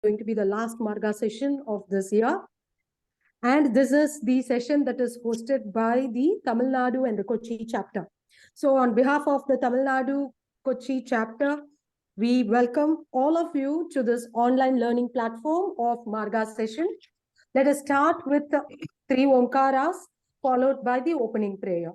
going to be the last MARGA session of this year. And this is the session that is hosted by the Tamil Nadu and the Kochi chapter. So on behalf of the Tamil Nadu Kochi chapter, we welcome all of you to this online learning platform of MARGA session. Let us start with the three Omkaras, followed by the opening prayer.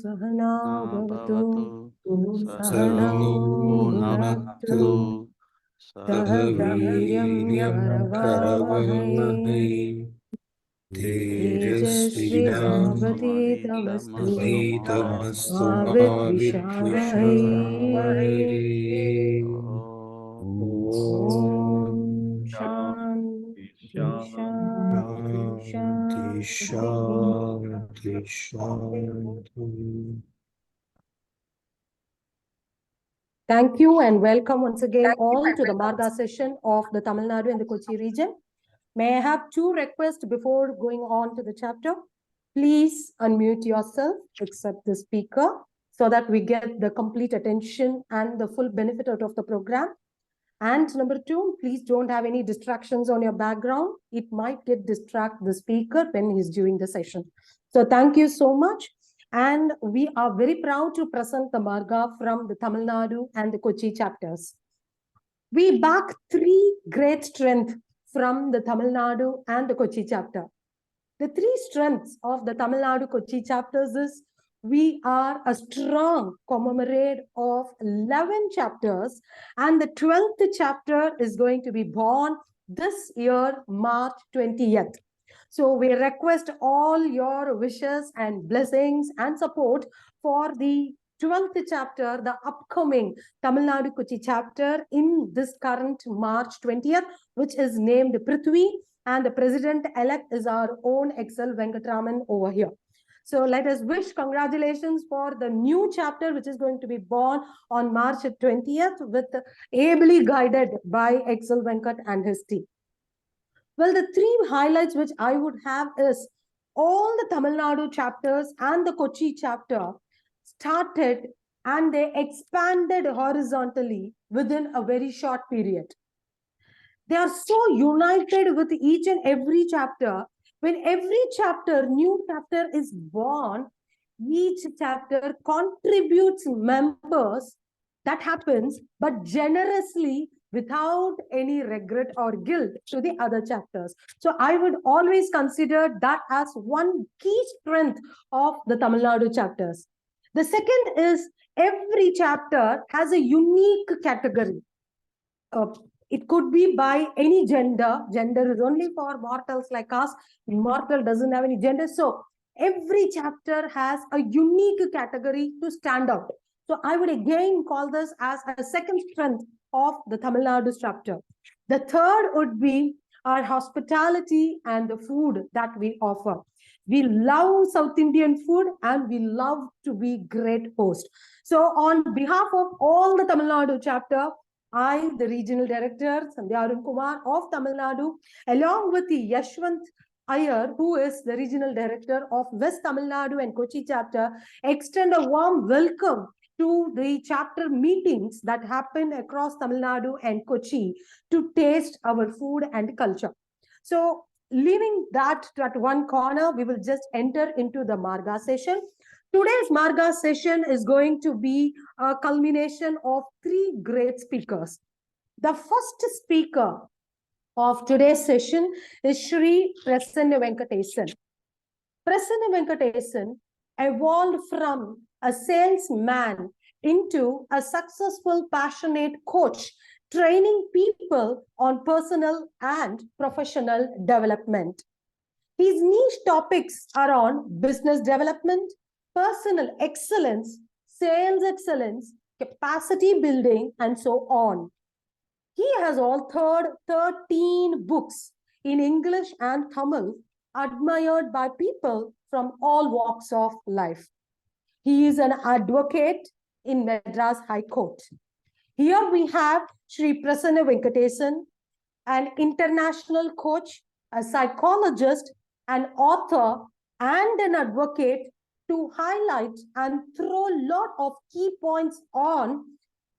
Sahana bhavatu, Sahana bhunaktu, Sahaviryam karavamahai, Tejasvinavaditamastu, Mavidvishamahai. Om Shanti Shanti Shanti. Thank you and welcome once again all to the MARGA session of the Tamil Nadu and the Kochi region. May I have two requests before going on to the chapter? Please unmute yourself, except the speaker, so that we get the complete attention and the full benefit out of the program. And number two, please don't have any distractions on your background. It might distract the speaker when he's doing the session. So thank you so much. And we are very proud to present the MARGA from the Tamil Nadu and the Kochi chapters. We back three great strengths from the Tamil Nadu and the Kochi chapter. The three strengths of the Tamil Nadu Kochi chapters is we are a strong conglomerate of 11 chapters, and the 12th chapter is going to be born this year, March 20th. So we request all your wishes and blessings and support for the 12th chapter, the upcoming Tamil Nadu Kochi chapter in this current March 20th, which is named Prithvi, and the president-elect is our own Excel Venkatraman over here. So let us wish congratulations for the new chapter, which is going to be born on March 20th, with ably guided by Excel Venkat and his team. Well, the three highlights which I would have is all the Tamil Nadu chapters and the Kochi chapter started and they expanded horizontally within a very short period. They are so united with each and every chapter. When every chapter, new chapter is born, each chapter contributes members. That happens, but generously, without any regret or guilt to the other chapters. So I would always consider that as one key strength of the Tamil Nadu chapters. The second is every chapter has a unique category. It could be by any gender. Gender is only for mortals like us. Immortal doesn't have any gender. So every chapter has a unique category to stand out. So I would again call this as a second strength of the Tamil Nadu chapter. The third would be our hospitality and the food that we offer. We love South Indian food and we love to be great host. So on behalf of all the Tamil Nadu chapter, I, the regional director, Sandhya Arun Kumar of Tamil Nadu, along with the Yashwant Iyer, who is the regional director of West Tamil Nadu and Kochi chapter, extend a warm welcome to the chapter meetings that happen across Tamil Nadu and Kochi to taste our food and culture. So leaving that at one corner, we will just enter into the MARGA session. Today's MARGA session is going to be a culmination of three great speakers. The first speaker of today's session is Shri Prasanna Venkatesan. Prasanna Venkatesan evolved from a salesman into a successful, passionate coach, training people on personal and professional development. His niche topics are on business development, personal excellence, sales excellence, capacity building, and so on. He has authored 13 books. in English and Tamil, admired by people from all walks of life. He is an advocate in Madras High Court. Here we have Sri Prasanna Venkatesan, an international coach, a psychologist, an author, and an advocate to highlight and throw a lot of key points on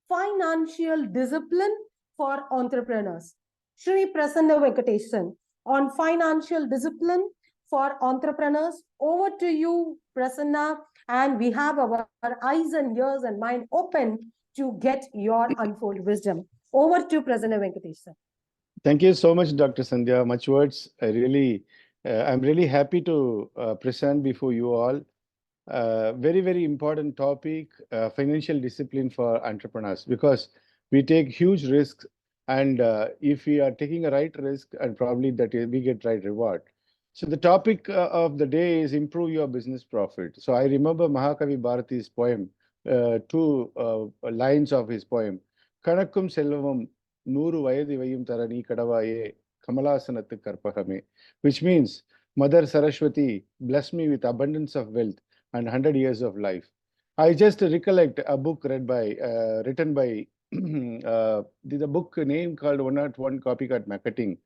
financial discipline for entrepreneurs. Sri Prasanna Venkatesan on financial discipline for entrepreneurs. Over to you, Prasanna, and we have our eyes and ears and mind open to get your unfold wisdom. Over to Prasanna Venkatesan. Thank you so much, Dr. Sandhya. Much words. I'm really happy to present before you all. Very, very important topic, financial discipline for entrepreneurs, because we take huge risks, and if we are taking a right risk, and probably we get right reward. So the topic of the day is improve your business profit. So I remember Mahakavi Bharati's poem, two lines of his poem. Kanakkum selvam nuru vayadi vayum tarani kadavaye kamalasanattu karpagame, which means, Mother Saraswati, bless me with abundance of wealth and 100 years of life. I just recollect a book written by the book name called 101 Copycat Marketing,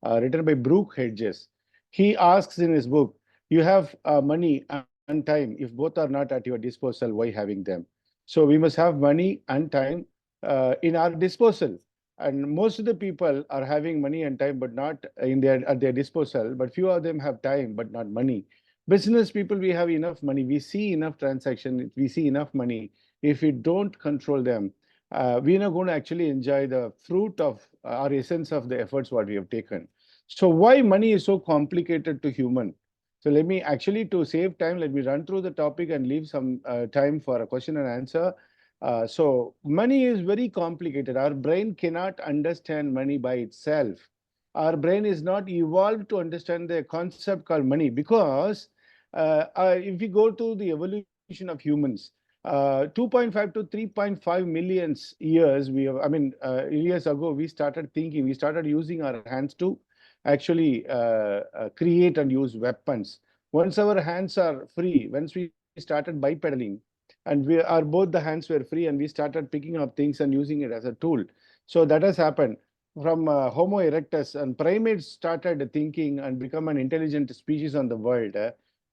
written by Brooke Hedges. He asks in his book, you have money and time. If both are not at your disposal, why having them? So we must have money and time in our disposal. And most of the people are having money and time, but not at their disposal. But few of them have time, but not money. Business people, we have enough money. We see enough transaction. We see enough money. If we don't control them, we are not going to actually enjoy the fruit of our essence of the efforts what we have taken. So why money is so complicated to human? So let me actually, to save time, let me run through the topic and leave some time for a question and answer. So money is very complicated. Our brain cannot understand money by itself. Our brain is not evolved to understand the concept called money, because if we go to the evolution of humans, 2.5 to 3.5 million years, years ago, we started thinking, we started using our hands to actually create and use weapons. Once our hands are free, once we started bipedaling, and both the hands were free, and we started picking up things and using it as a tool. So that has happened from Homo erectus, and primates started thinking and become an intelligent species on the world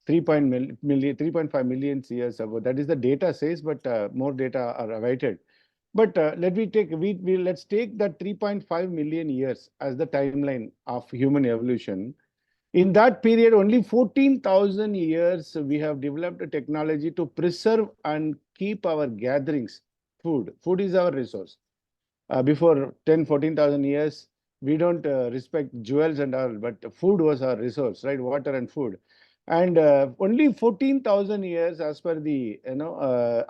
3.5 million years ago. That is the data says, but more data are awaited. But let's take that 3.5 million years as the timeline of human evolution. In that period, only 14,000 years, we have developed a technology to preserve and keep our gatherings. Food is our resource. Before 14,000 years, we don't respect jewels and all, but food was our resource, right? Water and food. And only 14,000 years, as per the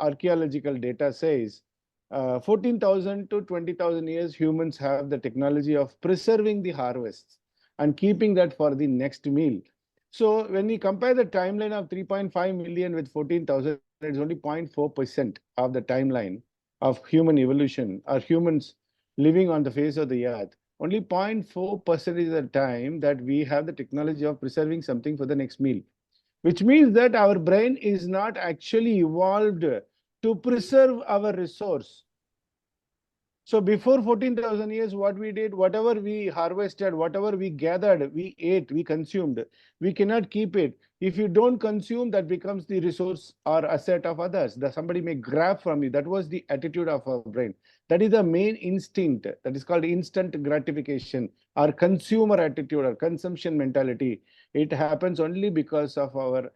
archaeological data says, 14,000 to 20,000 years, humans have the technology of preserving the harvests and keeping that for the next meal. So when we compare the timeline of 3.5 million with 14,000, it's only 0.4% of the timeline of human evolution, or humans living on the face of the earth. Only 0.4% is the time that we have the technology of preserving something for the next meal, which means that our brain is not actually evolved to preserve our resource. So before 14,000 years, what we did, whatever we harvested, whatever we gathered, we ate, we consumed, we cannot keep it. If you don't consume, that becomes the resource or asset of others. That somebody may grab from you. That was the attitude of our brain. That is the main instinct. That is called instant gratification, or consumer attitude, or consumption mentality. It happens only because of our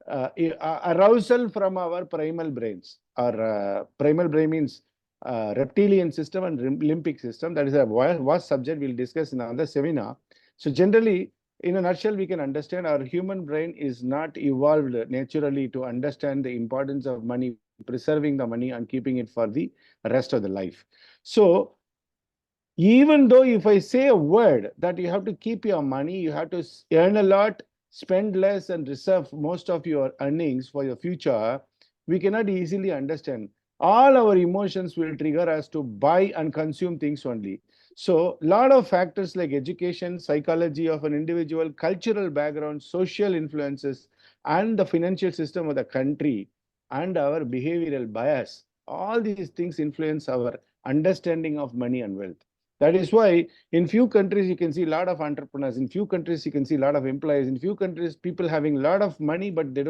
arousal from our primal brains. Our primal brain means reptilian system and limbic system. That is a vast subject we'll discuss in another seminar. So generally, in a nutshell, we can understand our human brain is not evolved naturally to understand the importance of money, preserving the money and keeping it for the rest of the life. So even though if I say a word that you have to keep your money, you have to earn a lot, spend less, and reserve most of your earnings for your future, we cannot easily understand. All our emotions will trigger us to buy and consume things only. So a lot of factors like education, psychology of an individual, cultural background, social influences, and the financial system of the country, and our behavioral bias, all these things influence our understanding of money and wealth. That is why in few countries you can see a lot of entrepreneurs, in few countries you can see a lot of employees, in few countries people having a lot of money, but they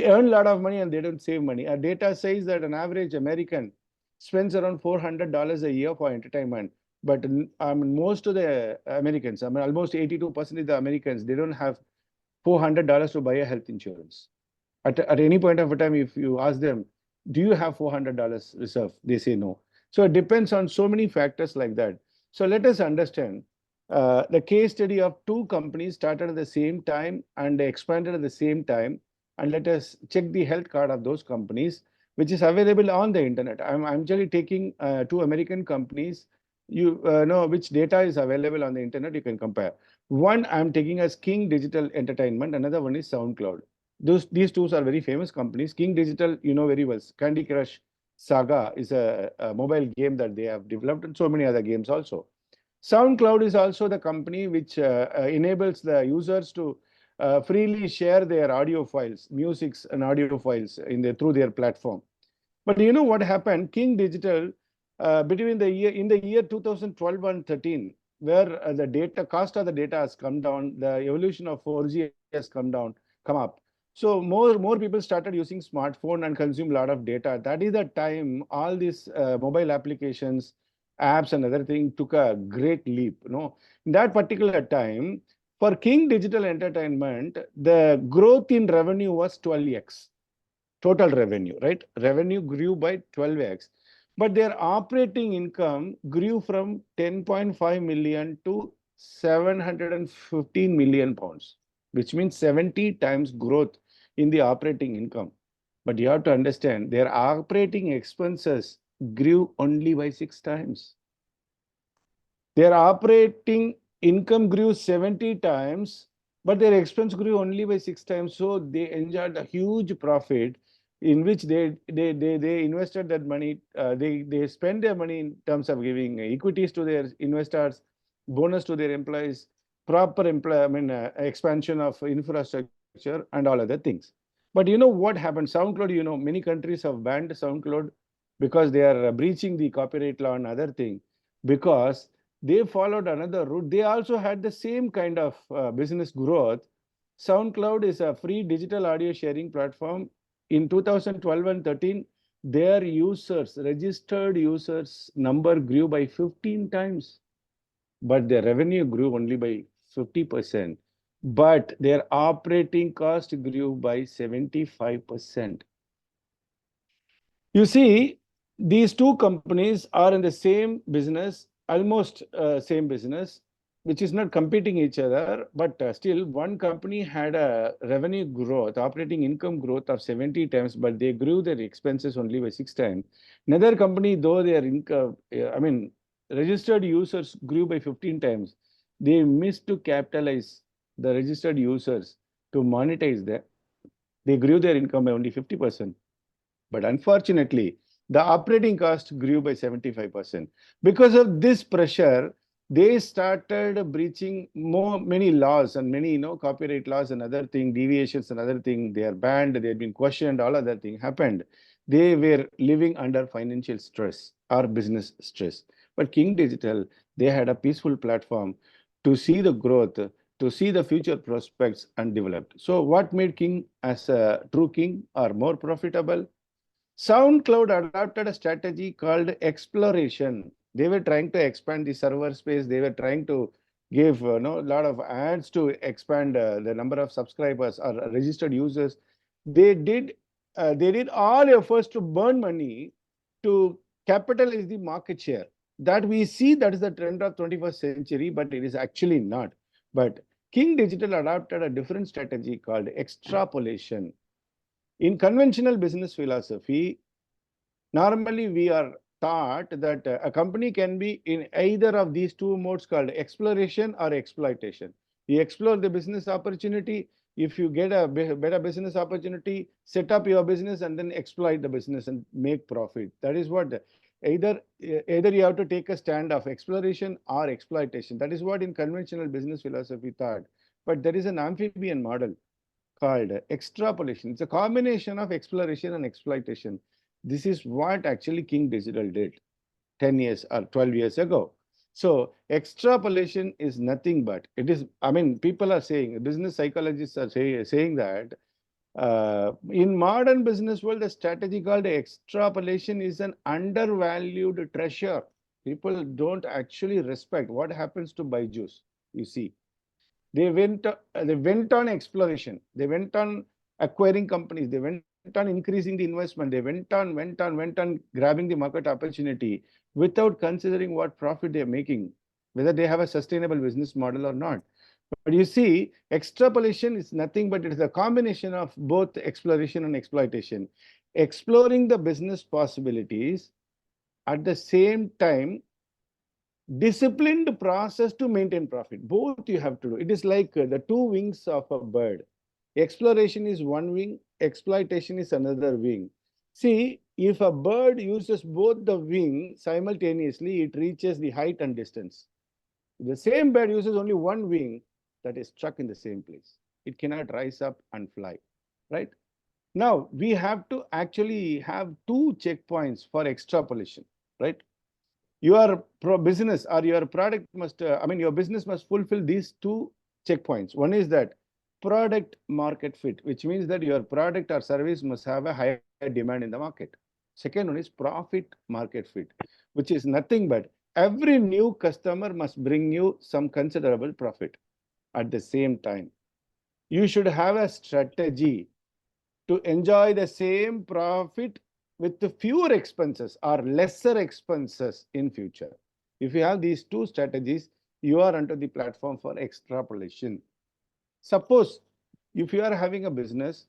earn a lot of money and they don't save money. Our data says that an average American spends around $400 a year for entertainment. But most of the Americans, almost 82% of the Americans, they don't have $400 to buy a health insurance. At any point of time, if you ask them, do you have $400 reserve? They say no. So it depends on so many factors like that. So let us understand the case study of two companies started at the same time and they expanded at the same time. And let us check the health card of those companies, which is available on the internet. I'm actually taking two American companies. You know which data is available on the internet. You can compare. One I'm taking as King Digital Entertainment. Another one is SoundCloud. These two are very famous companies. King Digital, you know very well. Candy Crush Saga is a mobile game that they have developed, and so many other games also. SoundCloud is also the company which enables the users to freely share their audio files, musics and audio files through their platform. But you know what happened? King Digital, between the year 2012 and 13, where the data cost of the data has come down, the evolution of 4G has come up. So more people started using smartphone and consume a lot of data. That is the time all these mobile applications, apps, and other things took a great leap. In that particular time, for King Digital Entertainment, the growth in revenue was 12x. Total revenue, right? Revenue grew by 12x, but their operating income grew from 10.5 million to 715 million pounds, which means 70 times growth in the operating income. But you have to understand their operating expenses grew only by 6 times. Their operating income grew 70 times, but their expense grew only by 6 times. So they enjoyed a huge profit in which they invested that money. They spend their money in terms of giving equities to their investors, bonus to their employees, proper expansion of infrastructure and all other things. But you know what happened? SoundCloud, many countries have banned SoundCloud because they are breaching the copyright law and other thing, because they followed another route. They also had the same kind of business growth. SoundCloud is a free digital audio sharing platform. In 2012 and 13, their registered users number grew by 15 times, but their revenue grew only by 50%. But their operating cost grew by 75%. You see, these two companies are in the same business, almost same business, which is not competing each other, but still one company had a revenue growth, operating income growth of 70 times, but they grew their expenses only by 6 times. Another company, though their income, registered users grew by 15 times, they missed to capitalize the registered users to monetize them. They grew their income by only 50%. But unfortunately, the operating cost grew by 75%. Because of this pressure, they started breaching many laws and many, copyright laws and other thing, deviations and other thing. They are banned, they have been questioned, all other thing happened. They were living under financial stress or business stress. But King Digital, they had a peaceful platform to see the growth, to see the future prospects and developed. So what made King as a true king or more profitable? SoundCloud adopted a strategy called exploration. They were trying to expand the server space. They were trying to give a lot of ads to expand the number of subscribers or registered users. They did all efforts to burn money to capitalize the market share. That we see that is the trend of 21st century, but it is actually not. But King Digital adopted a different strategy called extrapolation. In conventional business philosophy, normally we are taught that a company can be in either of these two modes called exploration or exploitation. You explore the business opportunity. If you get a better business opportunity, set up your business and then exploit the business and make profit. That is what Either you have to take a stand of exploration or exploitation. That is what in conventional business philosophy thought. But there is an amphibian model called extrapolation. It's a combination of exploration and exploitation. This is what actually King Digital did 10 years or 12 years ago. So extrapolation is nothing but, it is, I mean, people are saying, business psychologists are saying that in modern business world, the strategy called extrapolation is an undervalued treasure. People don't actually respect what happens to Byju's, you see. They went on exploration. They went on acquiring companies. They went on increasing the investment. They went on grabbing the market opportunity without considering what profit they are making, whether they have a sustainable business model or not. But you see, extrapolation is nothing but it is a combination of both exploration and exploitation. Exploring the business possibilities at the same time disciplined process to maintain profit. Both you have to do. It is like the two wings of a bird. Exploration is one wing, exploitation is another wing. See, if a bird uses both the wing simultaneously, it reaches the height and distance. If the same bird uses only one wing, that is stuck in the same place. It cannot rise up and fly, right? Now, we have to actually have two checkpoints for extrapolation, right? Your business or your product must, your business must fulfill these two checkpoints. One is that product market fit, which means that your product or service must have a higher demand in the market. Second one is profit market fit, which is nothing but every new customer must bring you some considerable profit at the same time. You should have a strategy to enjoy the same profit with the fewer expenses or lesser expenses in future. If you have these two strategies, you are onto the platform for extrapolation. Suppose if you are having a business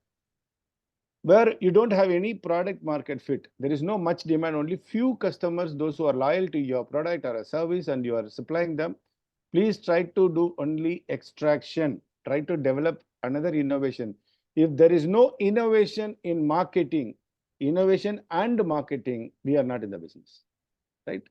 where you don't have any product market fit, there is no much demand, only few customers, those who are loyal to your product or a service and you are supplying them, please try to do only extraction. Try to develop another innovation. If there is no innovation in marketing, innovation and marketing, we are not in the business, right?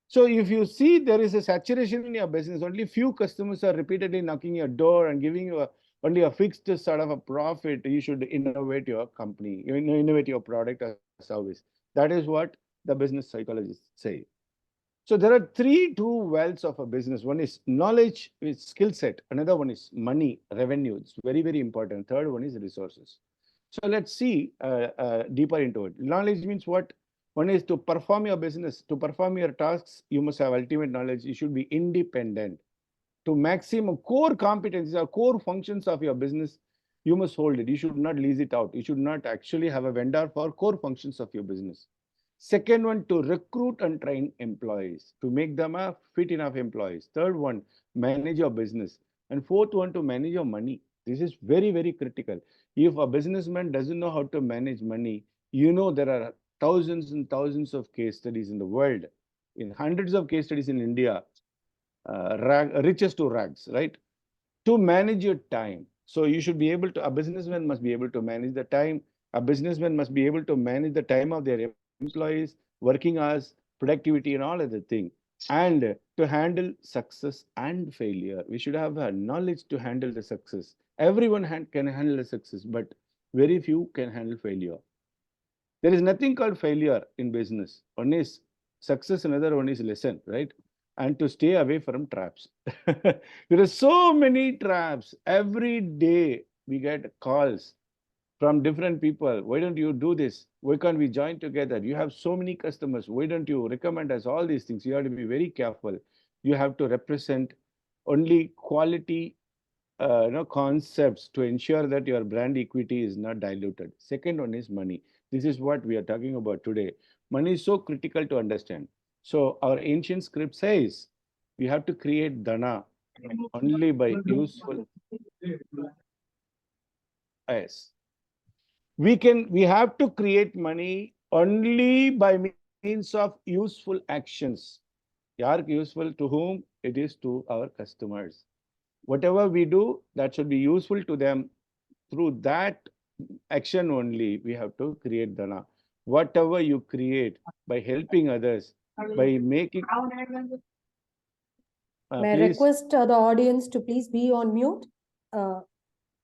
So if you see there is a saturation in your business, only few customers are repeatedly knocking your door and giving you only a fixed sort of a profit, you should innovate your company, innovate your product or service. That is what the business psychologists say. So there are two wells of a business. One is knowledge, is skill set. Another one is money, revenue. It's very, very important. Third one is resources. So let's see deeper into it. Knowledge means what? One is to perform your business, to perform your tasks, you must have ultimate knowledge. You should be independent. To maximum core competencies or core functions of your business, you must hold it. You should not lease it out. You should not actually have a vendor for core functions of your business. Second one, to recruit and train employees, to make them a fit enough employees. Third one, manage your business. And fourth one, to manage your money. This is very, very critical. If a businessman doesn't know how to manage money, you know there are thousands and thousands of case studies in the world, in hundreds of case studies in India, riches to rags, right? To manage your time. So you should be able to, a businessman must be able to manage the time. A businessman must be able to manage the time of their employees, working hours, productivity, and all other things. And to handle success and failure, we should have a knowledge to handle the success. Everyone can handle the success, but very few can handle failure. There is nothing called failure in business. One is success, another one is lesson, right? And to stay away from traps. There are so many traps. Every day we get calls from different people. Why don't you do this? Why can't we join together? You have so many customers. Why don't you recommend us all these things? You have to be very careful. You have to represent only quality concepts to ensure that your brand equity is not diluted. Second one is money. This is what we are talking about today. Money is so critical to understand. So our ancient script says we have to create dana only by useful. Yes. We have to create money only by means of useful actions. Yaar useful to whom? It is to our customers. Whatever we do, that should be useful to them. Through that action only, we have to create dana. whatever you create by helping others, by making, May I please, request the audience to please be on mute? Uh,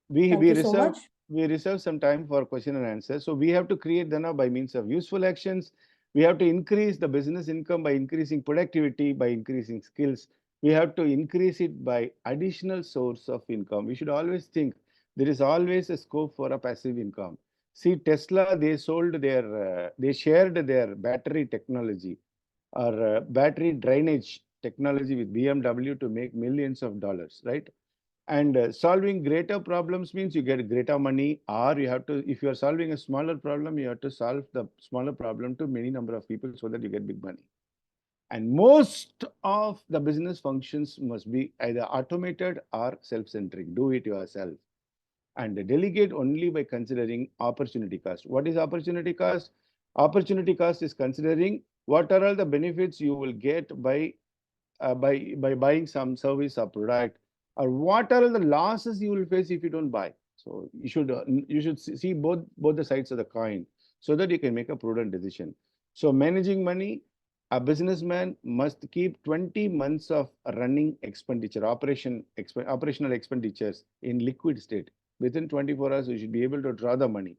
we Thank we you so reserve much. we reserve some time for question and answer. So we have to create the now by means of useful actions. We have to increase the business income by increasing productivity, by increasing skills. We have to increase it by additional source of income. We should always think there is always a scope for a passive income. See, Tesla, they shared their battery technology or battery drainage technology with BMW to make millions of dollars, right? And solving greater problems means you get greater money, or you have to, if you are solving a smaller problem, you have to solve the smaller problem to many number of people so that you get big money. And most of the business functions must be either automated or self-centric. Do it yourself. And delegate only by considering opportunity cost. What is opportunity cost? Opportunity cost is considering what are all the benefits you will get by buying some service or product, or what are the losses you will face if you don't buy. So you should see both the sides of the coin so that you can make a prudent decision. So managing money, a businessman must keep 20 months of running expenditure, operational expenditures in liquid state. Within 24 hours, you should be able to draw the money,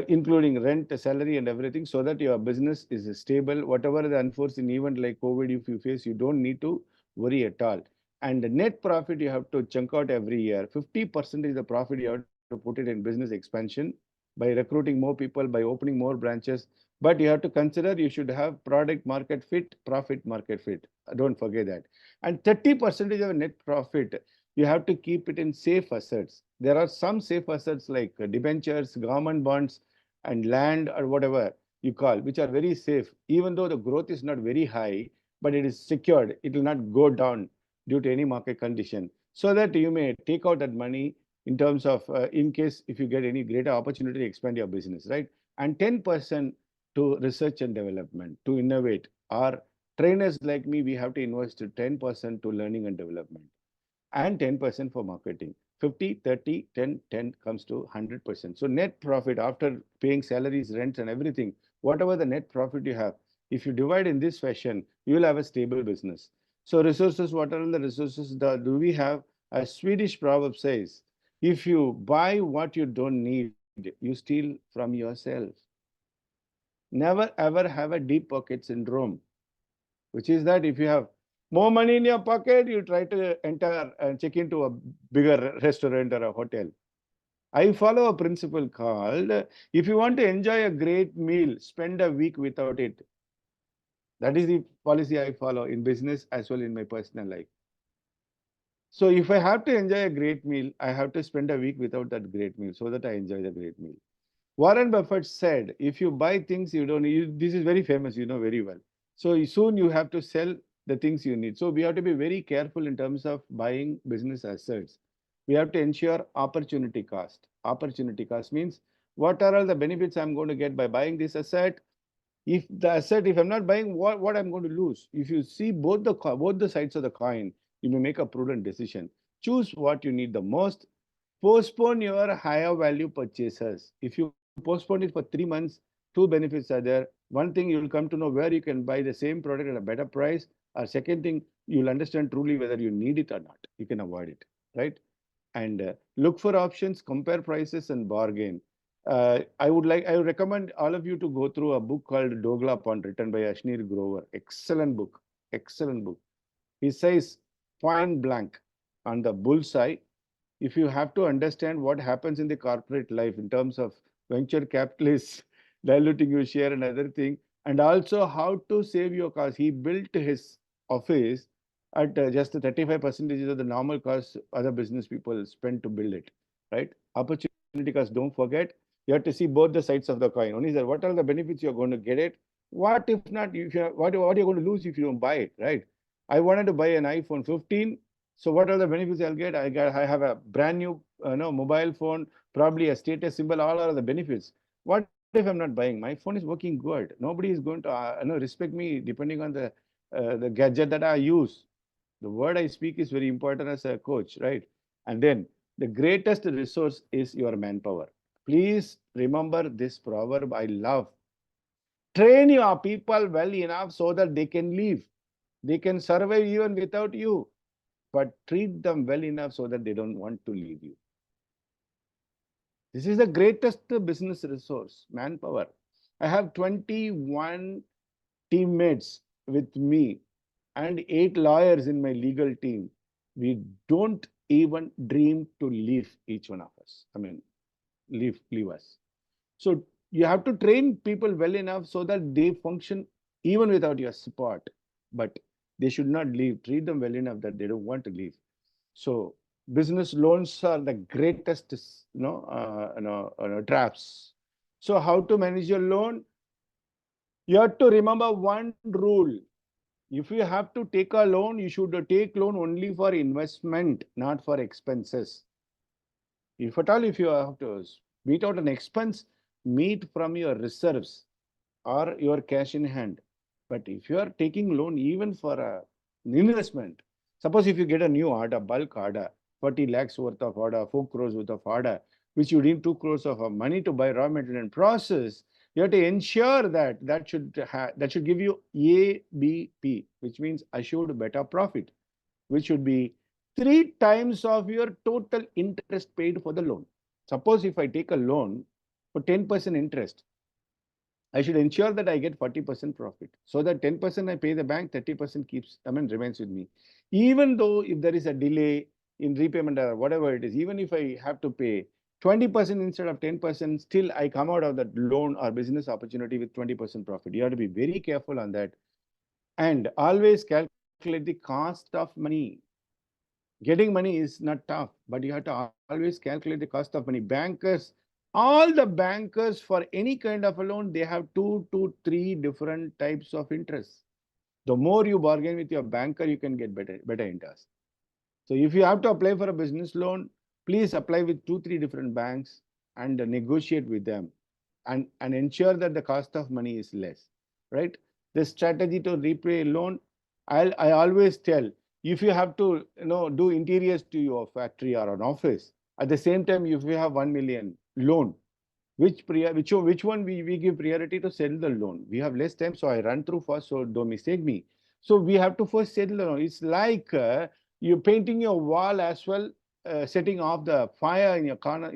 including rent, salary, and everything, so that your business is stable. Whatever the unforeseen event like COVID, if you face, you don't need to worry at all. And the net profit you have to chunk out every year. 50% is the profit you have to put it in business expansion by recruiting more people, by opening more branches. But you have to consider you should have product market fit, profit market fit. Don't forget that. And 30% of net profit, you have to keep it in safe assets. There are some safe assets like debentures, government bonds, and land or whatever you call, which are very safe. Even though the growth is not very high, but it is secured. It will not go down due to any market condition. So that you may take out that money in terms of, in case if you get any greater opportunity to expand your business, right? And 10% to research and development, to innovate. Our trainers like me, we have to invest 10% to learning and development and 10% for marketing. 50, 30, 10, 10 comes to 100%. So net profit after paying salaries, rents, and everything, whatever the net profit you have, if you divide in this fashion, you will have a stable business. So resources, what are the resources do we have? A Swedish proverb says, if you buy what you don't need, you steal from yourself. Never ever have a deep pocket syndrome, which is that if you have more money in your pocket, you try to enter and check into a bigger restaurant or a hotel. I follow a principle called, if you want to enjoy a great meal, spend a week without it. That is the policy I follow in business as well in my personal life. So if I have to enjoy a great meal, I have to spend a week without that great meal so that I enjoy the great meal. Warren Buffett said, if you buy things you don't need, this is very famous, you know very well. So soon you have to sell the things you need. So we have to be very careful in terms of buying business assets. We have to ensure opportunity cost. Opportunity cost means what are all the benefits I'm going to get by buying this asset? If the asset, if I'm not buying, what I'm going to lose? If you see both the sides of the coin, you may make a prudent decision. Choose what you need the most. Postpone your higher value purchases. If you postpone it for 3 months, two benefits are there. One thing, you will come to know where you can buy the same product at a better price. Or second thing, you will understand truly whether you need it or not. You can avoid it, right? And look for options, compare prices, and bargain. I would recommend all of you to go through a book called Dogla Pond, written by Ashnir Grover. Excellent book. Excellent book. He says point blank on the bullseye, if you have to understand what happens in the corporate life in terms of venture capitalists diluting your share and other thing, and also how to save your cost. He built his office at just 35% of the normal cost other business people spend to build it, right? Opportunity cost, don't forget. You have to see both the sides of the coin. One is that what are the benefits you're going to get it? What if not? If you what are you going to lose if you don't buy it, right? I wanted to buy an iPhone 15. So what are the benefits I'll get? I have a brand new mobile phone, probably a status symbol. All are the benefits. What if I'm not buying? My phone is working good. Nobody is going to respect me depending on the gadget that I use. The word I speak is very important as a coach, right? And then the greatest resource is your manpower. Please remember this proverb. I love. Train your people well enough so that they can leave. They can survive even without you, but treat them well enough so that they don't want to leave you. This is the greatest business resource, manpower. I have 21 teammates with me and 8 lawyers in my legal team. We don't even dream to leave each one of us. I mean, leave us. So you have to train people well enough so that they function even without your support. But they should not leave. Treat them well enough that they don't want to leave. So business loans are the greatest, traps. So how to manage your loan? You have to remember one rule. If you have to take a loan, you should take loan only for investment, not for expenses. If at all, if you have to meet out an expense, meet from your reserves or your cash in hand. But if you are taking loan even for an investment, suppose if you get a new order, bulk order, 40 lakhs worth of order, 4 crores worth of order, which you need 2 crores of money to buy raw material and process, you have to ensure that that should give you ABP, which means assured better profit, which should be 3 times of your total interest paid for the loan. Suppose if I take a loan for 10% interest, I should ensure that I get 40% profit. So that 10% I pay the bank, 30% remains with me. Even though if there is a delay in repayment or whatever it is, even if I have to pay 20% instead of 10%, still I come out of that loan or business opportunity with 20% profit. You have to be very careful on that. And always calculate the cost of money. Getting money is not tough, but you have to always calculate the cost of money. Bankers, all the bankers for any kind of a loan, they have 2 to 3 different types of interest. The more you bargain with your banker, you can get better interest. So if you have to apply for a business loan, please apply with 2, 3 different banks and negotiate with them and ensure that the cost of money is less, right? The strategy to repay a loan, I always tell, if you have to do interiors to your factory or an office, at the same time, if you have 1 million loan, which one we give priority to settle the loan? We have less time, so I run through first, so don't mistake me. So we have to first settle the loan. It's like you're painting your wall as well, setting off the fire in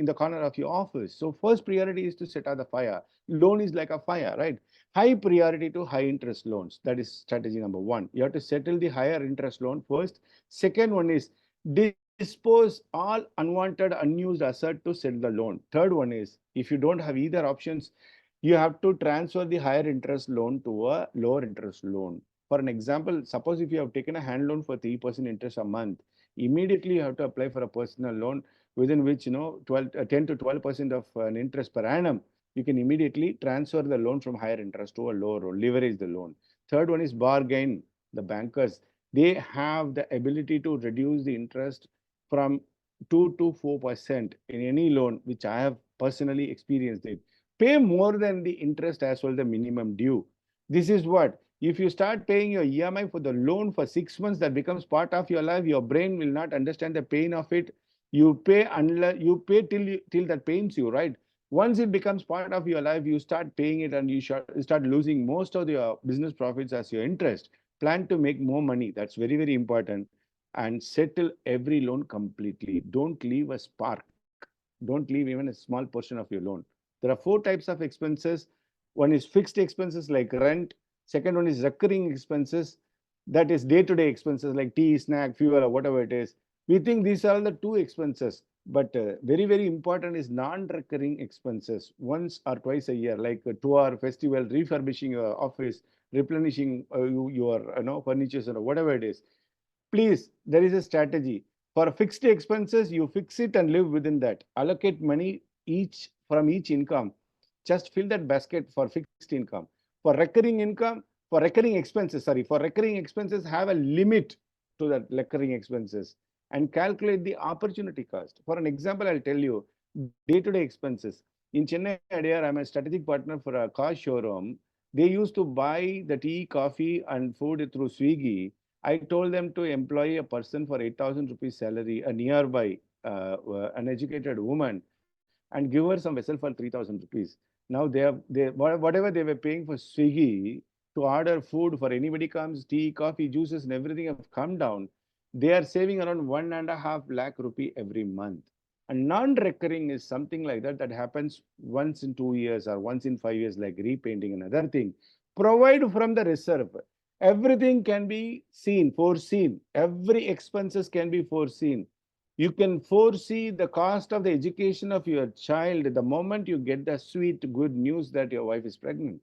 the corner of your office. So first priority is to set out the fire. Loan is like a fire, right? High priority to high interest loans. That is strategy number 1. You have to settle the higher interest loan first. Second one is dispose all unwanted unused asset to settle the loan. Third one is, if you don't have either options, you have to transfer the higher interest loan to a lower interest loan. For an example, suppose if you have taken a hand loan for 3% interest a month, immediately you have to apply for a personal loan within which 10 to 12% of an interest per annum. You can immediately transfer the loan from higher interest to a lower loan, leverage the loan. Third one is bargain. The bankers, they have the ability to reduce the interest from 2 to 4% in any loan, which I have personally experienced it. Pay more than the interest as well, the minimum due. This is what, if you start paying your EMI for the loan for 6 months, that becomes part of your life. Your brain will not understand the pain of it. You pay till that pains you, right? Once it becomes part of your life, you start paying it and you start losing most of your business profits as your interest. Plan to make more money. That's very, very important. And settle every loan completely. Don't leave a spark. Don't leave even a small portion of your loan. There are 4 types of expenses. One is fixed expenses like rent. Second one is recurring expenses. That is day-to-day expenses like tea, snack, fuel, or whatever it is. We think these are the 2 expenses. But very, very important is non-recurring expenses. Once or twice a year, like a tour, festival, refurbishing your office, replenishing your furniture or whatever it is. Please, there is a strategy. For fixed expenses, you fix it and live within that. Allocate money from each income. Just fill that basket for fixed income. For recurring expenses, have a limit to that recurring expenses and calculate the opportunity cost. For an example, I'll tell you day-to-day expenses. In Chennai, I'm a strategic partner for a car showroom. They used to buy the tea, coffee, and food through Swiggy. I told them to employ a person for 8,000 rupees salary, a nearby, an educated woman, and give her some vessel for 3,000 rupees. Now whatever they were paying for Swiggy to order food for anybody comes, tea, coffee, juices, and everything have come down. They are saving around 1.5 lakh rupee every month. And non-recurring is something like that happens once in 2 years or once in 5 years, like repainting. Another thing, provide from the reserve. Everything can be seen, foreseen. Every expenses can be foreseen. You can foresee the cost of the education of your child the moment you get the sweet, good news that your wife is pregnant.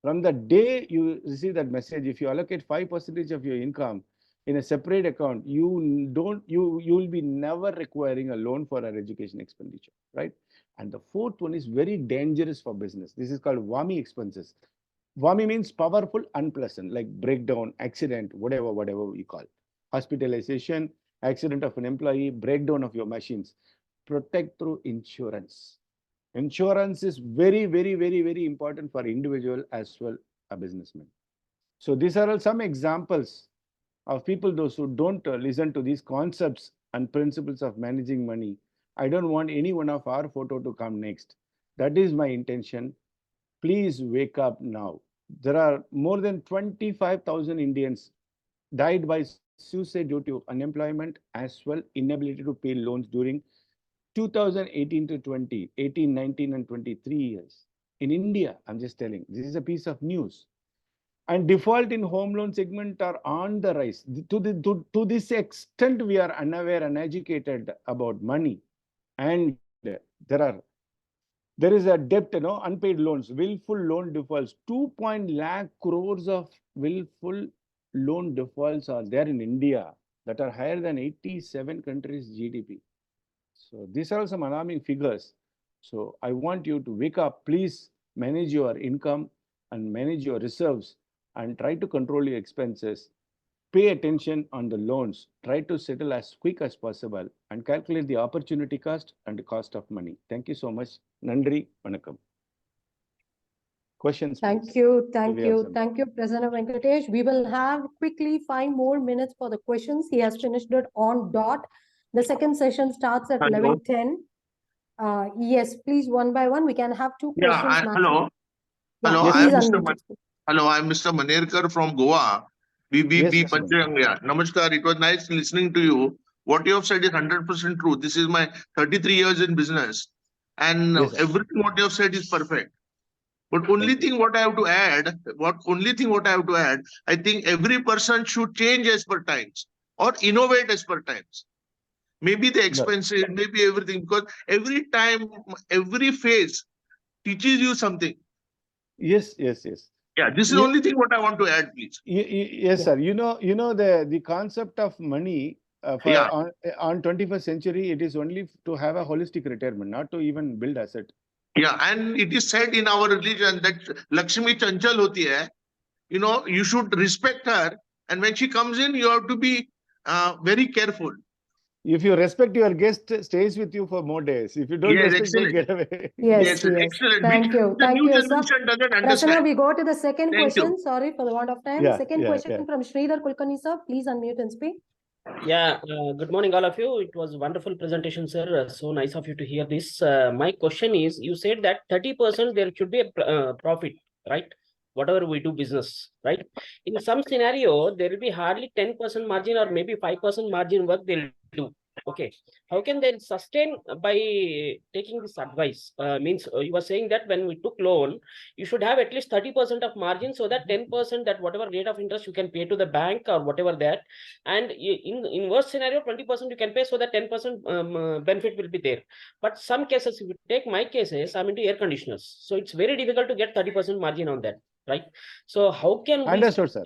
From the day you receive that message, if you allocate 5% of your income in a separate account, you will be never requiring a loan for our education expenditure, right? And the fourth one is very dangerous for business. This is called WAMI expenses. WAMI means powerful, unpleasant, like breakdown, accident, whatever we call. Hospitalization, accident of an employee, breakdown of your machines. Protect through insurance. Insurance is very, very, very, very important for individual as well a businessman. So these are all some examples of people, those who don't listen to these concepts and principles of managing money. I don't want any one of our photo to come next. That is my intention. Please wake up now. There are more than 25,000 Indians died by suicide due to unemployment as well inability to pay loans during 2018 to 20, 18, 19, and 23 years. In India, I'm just telling, this is a piece of news. And default in home loan segment are on the rise. To this extent, we are unaware, uneducated about money. And there is a debt, unpaid loans, willful loan defaults. 2 lakh crores of willful loan defaults are there in India that are higher than 87 countries' GDP. So these are some alarming figures. So I want you to wake up. Please manage your income and manage your reserves and try to control your expenses. Pay attention on the loans. Try to settle as quick as possible and calculate the opportunity cost and the cost of money. Thank you so much. Nandri, vanakkam. Questions? Thank you, Prasanna Venkatesh. We will have quickly 5 more minutes for the questions. He has finished it on dot. The second session starts at 11:10. Yes, please, one by one. We can have 2 questions. Hello. Yeah, Hello, Yes, I'm please Mr. unmute. Hello, I'm Mr. Manerkar from Goa, BBB Yes, Mr. Panchayanga. Namaskar. It was nice listening to you. What you have said is 100% true. This is my 33 years in business, and Yes, sir. everything what you have said is perfect. But only Thank you. thing what I have to add, I think every person should change as per times or innovate as per times. Maybe the expenses, maybe everything, because every time, every phase teaches you something. Yes. Yeah, this is the only thing what I want to add, please. Yes, sir. You know the concept of money on 21st century, it is only to have a holistic retirement, not to even build asset. Yeah, and it is said in our religion that Lakshmi Chanchal hoti hai. You should respect her, and when she comes in, you have to be very careful. If you respect your guest, stays with you for more days. If you don't respect, they'll get away. Yes. Excellent. Thank you, The new sir. generation doesn't Prasanna, understand. we go to the second Thank question. you. Sorry for the want of time. Second question from Sridhar Kulkarni, sir. Please unmute and speak. Yeah, good morning, all of you. It was a wonderful presentation, sir. So nice of you to hear this. My question is, you said that 30% there should be a profit, right? Whatever we do business, right? In some scenario, there will be hardly 10% margin or maybe 5% margin work they'll do. Okay. How can they sustain by taking this advice? Means you were saying that when we took loan, you should have at least 30% of margin so that 10% that whatever rate of interest you can pay to the bank or whatever that. And in worst scenario, 20% you can pay so that 10% benefit will be there. But some cases, if you take my cases, I'm into air conditioners. So it's very difficult to get 30% margin on that, right? So how can we... Understood, sir.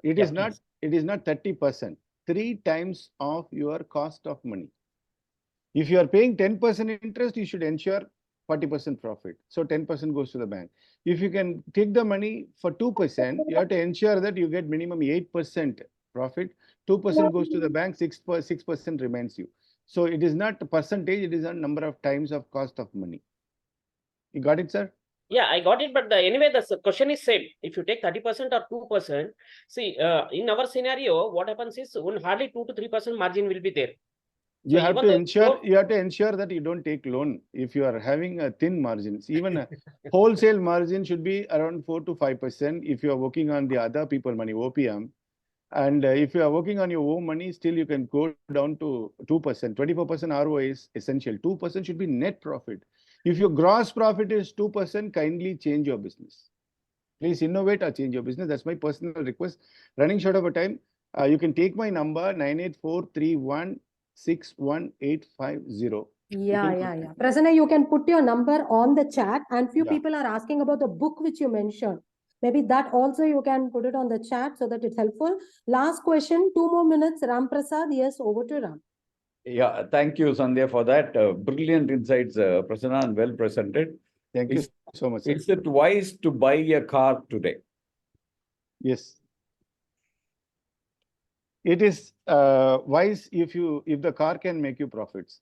It is not 30%. 3 times of your cost of money. If you are paying 10% interest, you should ensure 40% profit. So 10% goes to the bank. If you can take the money for 2%, you have to ensure that you get minimum 8% profit. 2% goes to the bank, 6% remains you. So it is not a percentage, it is a number of times of cost of money. You got it, sir? Yeah, I got it. But anyway, the question is same. If you take 30% or 2%, see, in our scenario, what happens is hardly 2 to 3% margin will be there. You So have even to the ensure loan- you have to ensure that you don't take loan if you are having a thin margins. Even a wholesale margin should be around 4 to 5% if you are working on the other people money, OPM. And if you are working on your own money, still you can go down to 2%. 24% ROI is essential. 2% should be net profit. If your gross profit is 2%, kindly change your business. Please innovate or change your business. That's my personal request. Running short of a time, you can take my number 984316185. Yeah. Prasanna, you can put your number on the chat, and few Yeah. people are asking about the book which you mentioned. Maybe that also you can put it on the chat so that it's helpful. Last question, 2 more minutes. Ram Prasad, yes, over to Ram. Yeah, thank you, Sandhya, for that. Brilliant insights, Prasanna, and well presented. Thank you so much, sir. Is it wise to buy a car today? Yes. It is wise if the car can make you profits.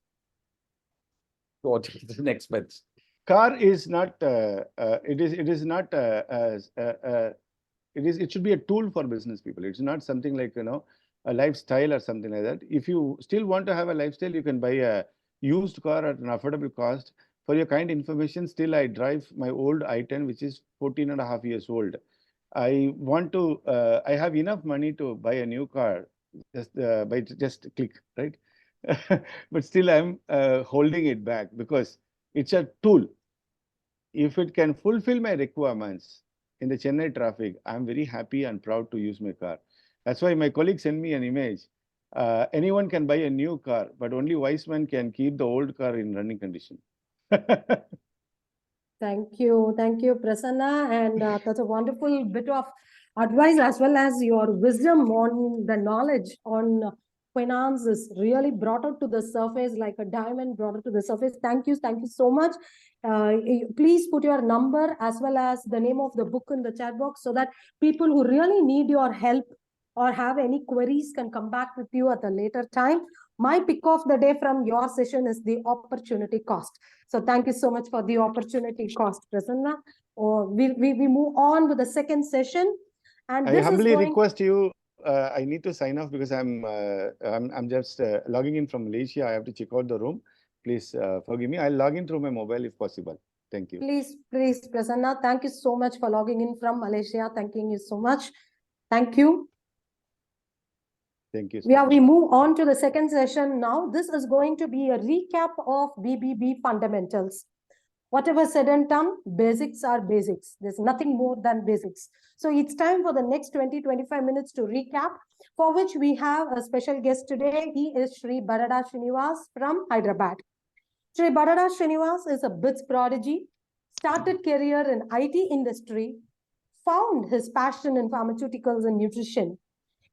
What is the next expense? Car is not it should be a tool for business people. It's not something like a lifestyle or something like that. If you still want to have a lifestyle, you can buy a used car at an affordable cost. For your kind information, still I drive my old i10, which is 14.5 years old. I want to I have enough money to buy a new car just click, right? But still I'm holding it back because it's a tool. If it can fulfill my requirements in the Chennai traffic, I'm very happy and proud to use my car. That's why my colleague sent me an image. Anyone can buy a new car, but only wise man can keep the old car in running condition. Thank you, Prasanna, and that's a wonderful bit of advice as well as your wisdom on the knowledge on finance is really brought out to the surface like a diamond brought out to the surface. Thank you so much. Please put your number as well as the name of the book in the chat box so that people who really need your help or have any queries can come back with you at a later time. My pick of the day from your session is the opportunity cost. So thank you so much for the opportunity cost, Prasanna. We move on with the second session. And I this humbly is going... request you, I need to sign off because I'm just logging in from Malaysia. I have to check out the room. Please forgive me. I'll log in through my mobile if possible. Thank you. Please, Prasanna. Thank you so much for logging in from Malaysia. Thanking you so much. Thank you. Thank you. We move on to the second session now. This is going to be a recap of BBB fundamentals. Whatever said and done, basics are basics. There's nothing more than basics. So it's time for the next 20-25 minutes to recap, for which we have a special guest today. He is Shri Barada Srinivas from Hyderabad. Shri Barada Srinivas is a BITS prodigy, started career in IT industry, found his passion in pharmaceuticals and nutrition.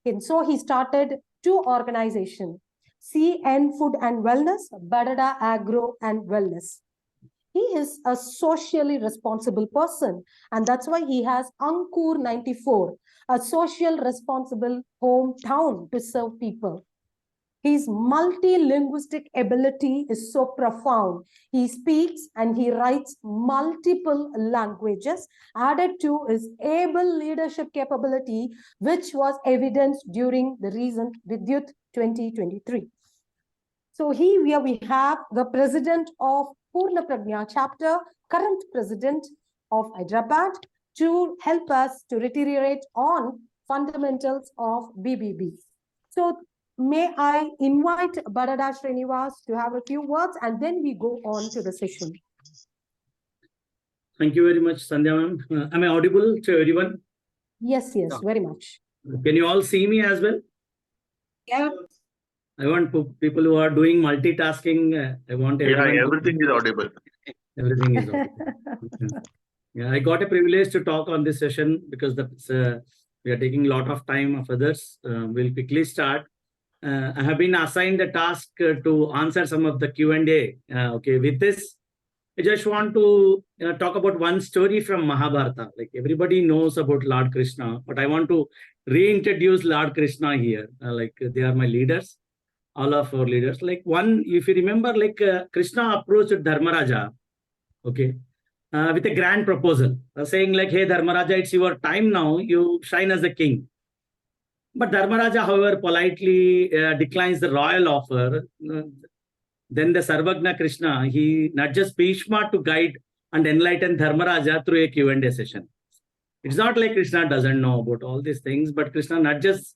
And so he started 2 organizations, CN Food and Wellness, Barada Agro and Wellness. He is a socially responsible person, and that's why he has Ankur 94, a social responsible hometown to serve people. His multi-linguistic ability is so profound. He speaks and he writes multiple languages. Added to his able leadership capability, which was evidenced during the recent Vidyut 2023. So here we have the president of Purna Prajna chapter, current president of Hyderabad, to help us to reiterate on fundamentals of BBB. So may I invite Barada Srinivas to have a few words and then we go on to the session. Thank you very much, Sandhya ma'am. Am I audible to everyone? Yes, very much. Can you all see me as well? Yeah. I want people who are doing multitasking. I want everyone. Yeah, everything is audible. Everything is audible. Yeah, I got a privilege to talk on this session because we are taking a lot of time of others. We'll quickly start. I have been assigned the task to answer some of the Q&A. Okay, with this, I just want to talk about one story from Mahabharata. Like everybody knows about Lord Krishna, but I want to reintroduce Lord Krishna here. Like they are my leaders, all of our leaders. Like one, if you remember, like Krishna approached Dharmaraja, okay, with a grand proposal, saying like, hey, Dharmaraja, it's your time now. You shine as a king. But Dharmaraja, however, politely declines the royal offer. Then the Sarvagna Krishna, he nudges Bhishma to guide and enlighten Dharmaraja through a Q&A session. It's not like Krishna doesn't know about all these things, but Krishna nudges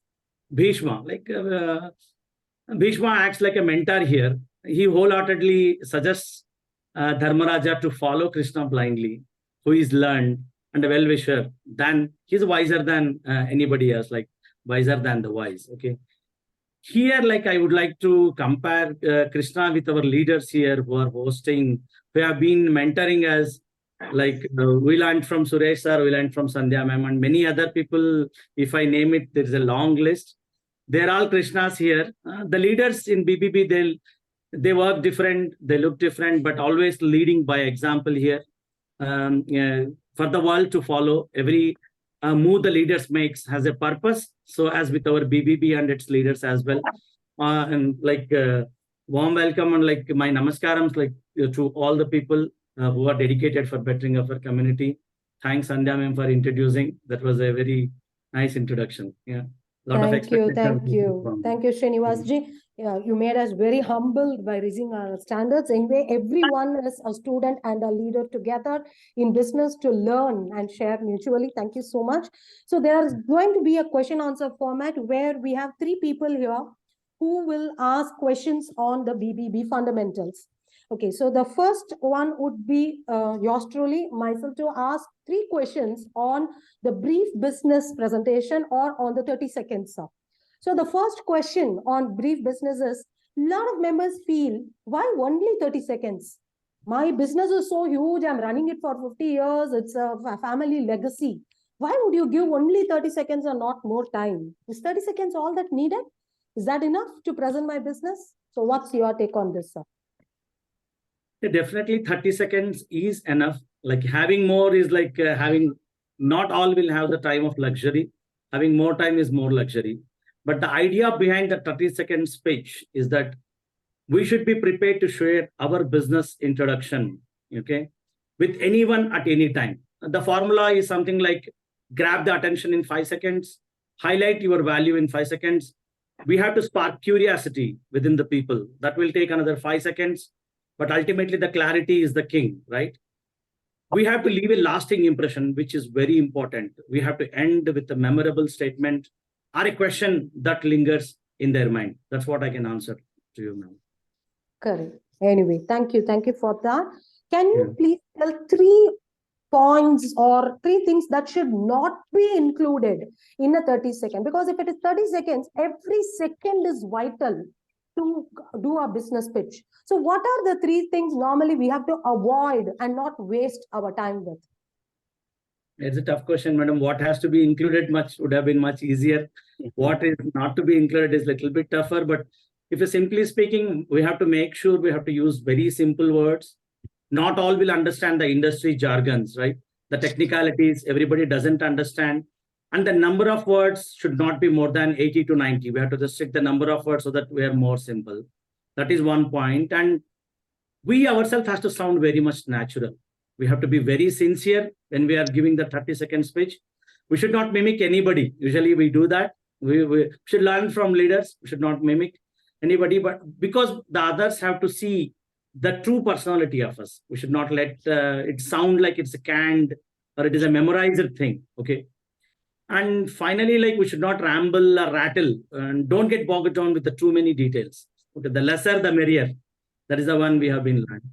Bhishma. Like Bhishma acts like a mentor here. He wholeheartedly suggests Dharmaraja to follow Krishna blindly, who is learned and a well-wisher. Then he's wiser than anybody else, like wiser than the wise. Okay. Here, like I would like to compare Krishna with our leaders here who are hosting, who have been mentoring us. Like we learned from Suresh sir, we learned from Sandhya ma'am, and many other people. If I name it, there is a long list. They're all Krishnas here. The leaders in BBB, they work different, they look different, but always leading by example here. For the world to follow, every move the leaders makes has a purpose. So as with our BBB and its leaders as well. And like warm welcome and like my namaskarams like to all the people who are dedicated for bettering of our community. Thanks Sandhya ma'am for introducing. That was a very nice introduction. Yeah. Thank you. Thank you, Srinivas ji. You made us very humbled by raising our standards. Anyway, everyone is a student and a leader together in business to learn and share mutually. Thank you so much. So there is going to be a question answer format where we have 3 people here who will ask questions on the BBB fundamentals. Okay, so the first one would be yours truly, myself, to ask 3 questions on the brief business presentation or on the 30 seconds. So the first question on brief business is, a lot of members feel, why only 30 seconds? My business is so huge, I'm running it for 50 years, it's a family legacy. Why would you give only 30 seconds or not more time? Is 30 seconds all that needed? Is that enough to present my business? So what's your take on this, sir? Definitely 30 seconds is enough. Like having more is like having, not all will have the time of luxury. Having more time is more luxury. But the idea behind the 30-second speech is that we should be prepared to share our business introduction, okay, with anyone at any time. The formula is something like grab the attention in 5 seconds, highlight your value in 5 seconds. We have to spark curiosity within the people. That will take another 5 seconds. But ultimately, the clarity is the king, right? We have to leave a lasting impression, which is very important. We have to end with a memorable statement or a question that lingers in their mind. That's what I can answer to you, ma'am. Correct. Anyway, thank you. Thank you for that. Can you please tell 3 points or 3 things that should not be included in a 30 second? Because if it is 30 seconds, every second is vital to do a business pitch. So what are the 3 things normally we have to avoid and not waste our time with? It's a tough question, madam. What has to be included would have been much easier. What is not to be included is a little bit tougher. But if you're simply speaking, we have to make sure we have to use very simple words. Not all will understand the industry jargons, right? The technicalities, everybody doesn't understand. And the number of words should not be more than 80 to 90. We have to restrict the number of words so that we are more simple. That is one point. And we ourselves have to sound very much natural. We have to be very sincere when we are giving the 30-second speech. We should not mimic anybody. Usually we do that. We should learn from leaders. We should not mimic anybody, but because the others have to see the true personality of us. We should not let it sound like it's a canned or it is a memorized thing. Okay. And finally, like we should not ramble or rattle and don't get bogged down with the too many details. Okay. The lesser, the merrier. That is the one we have been learned.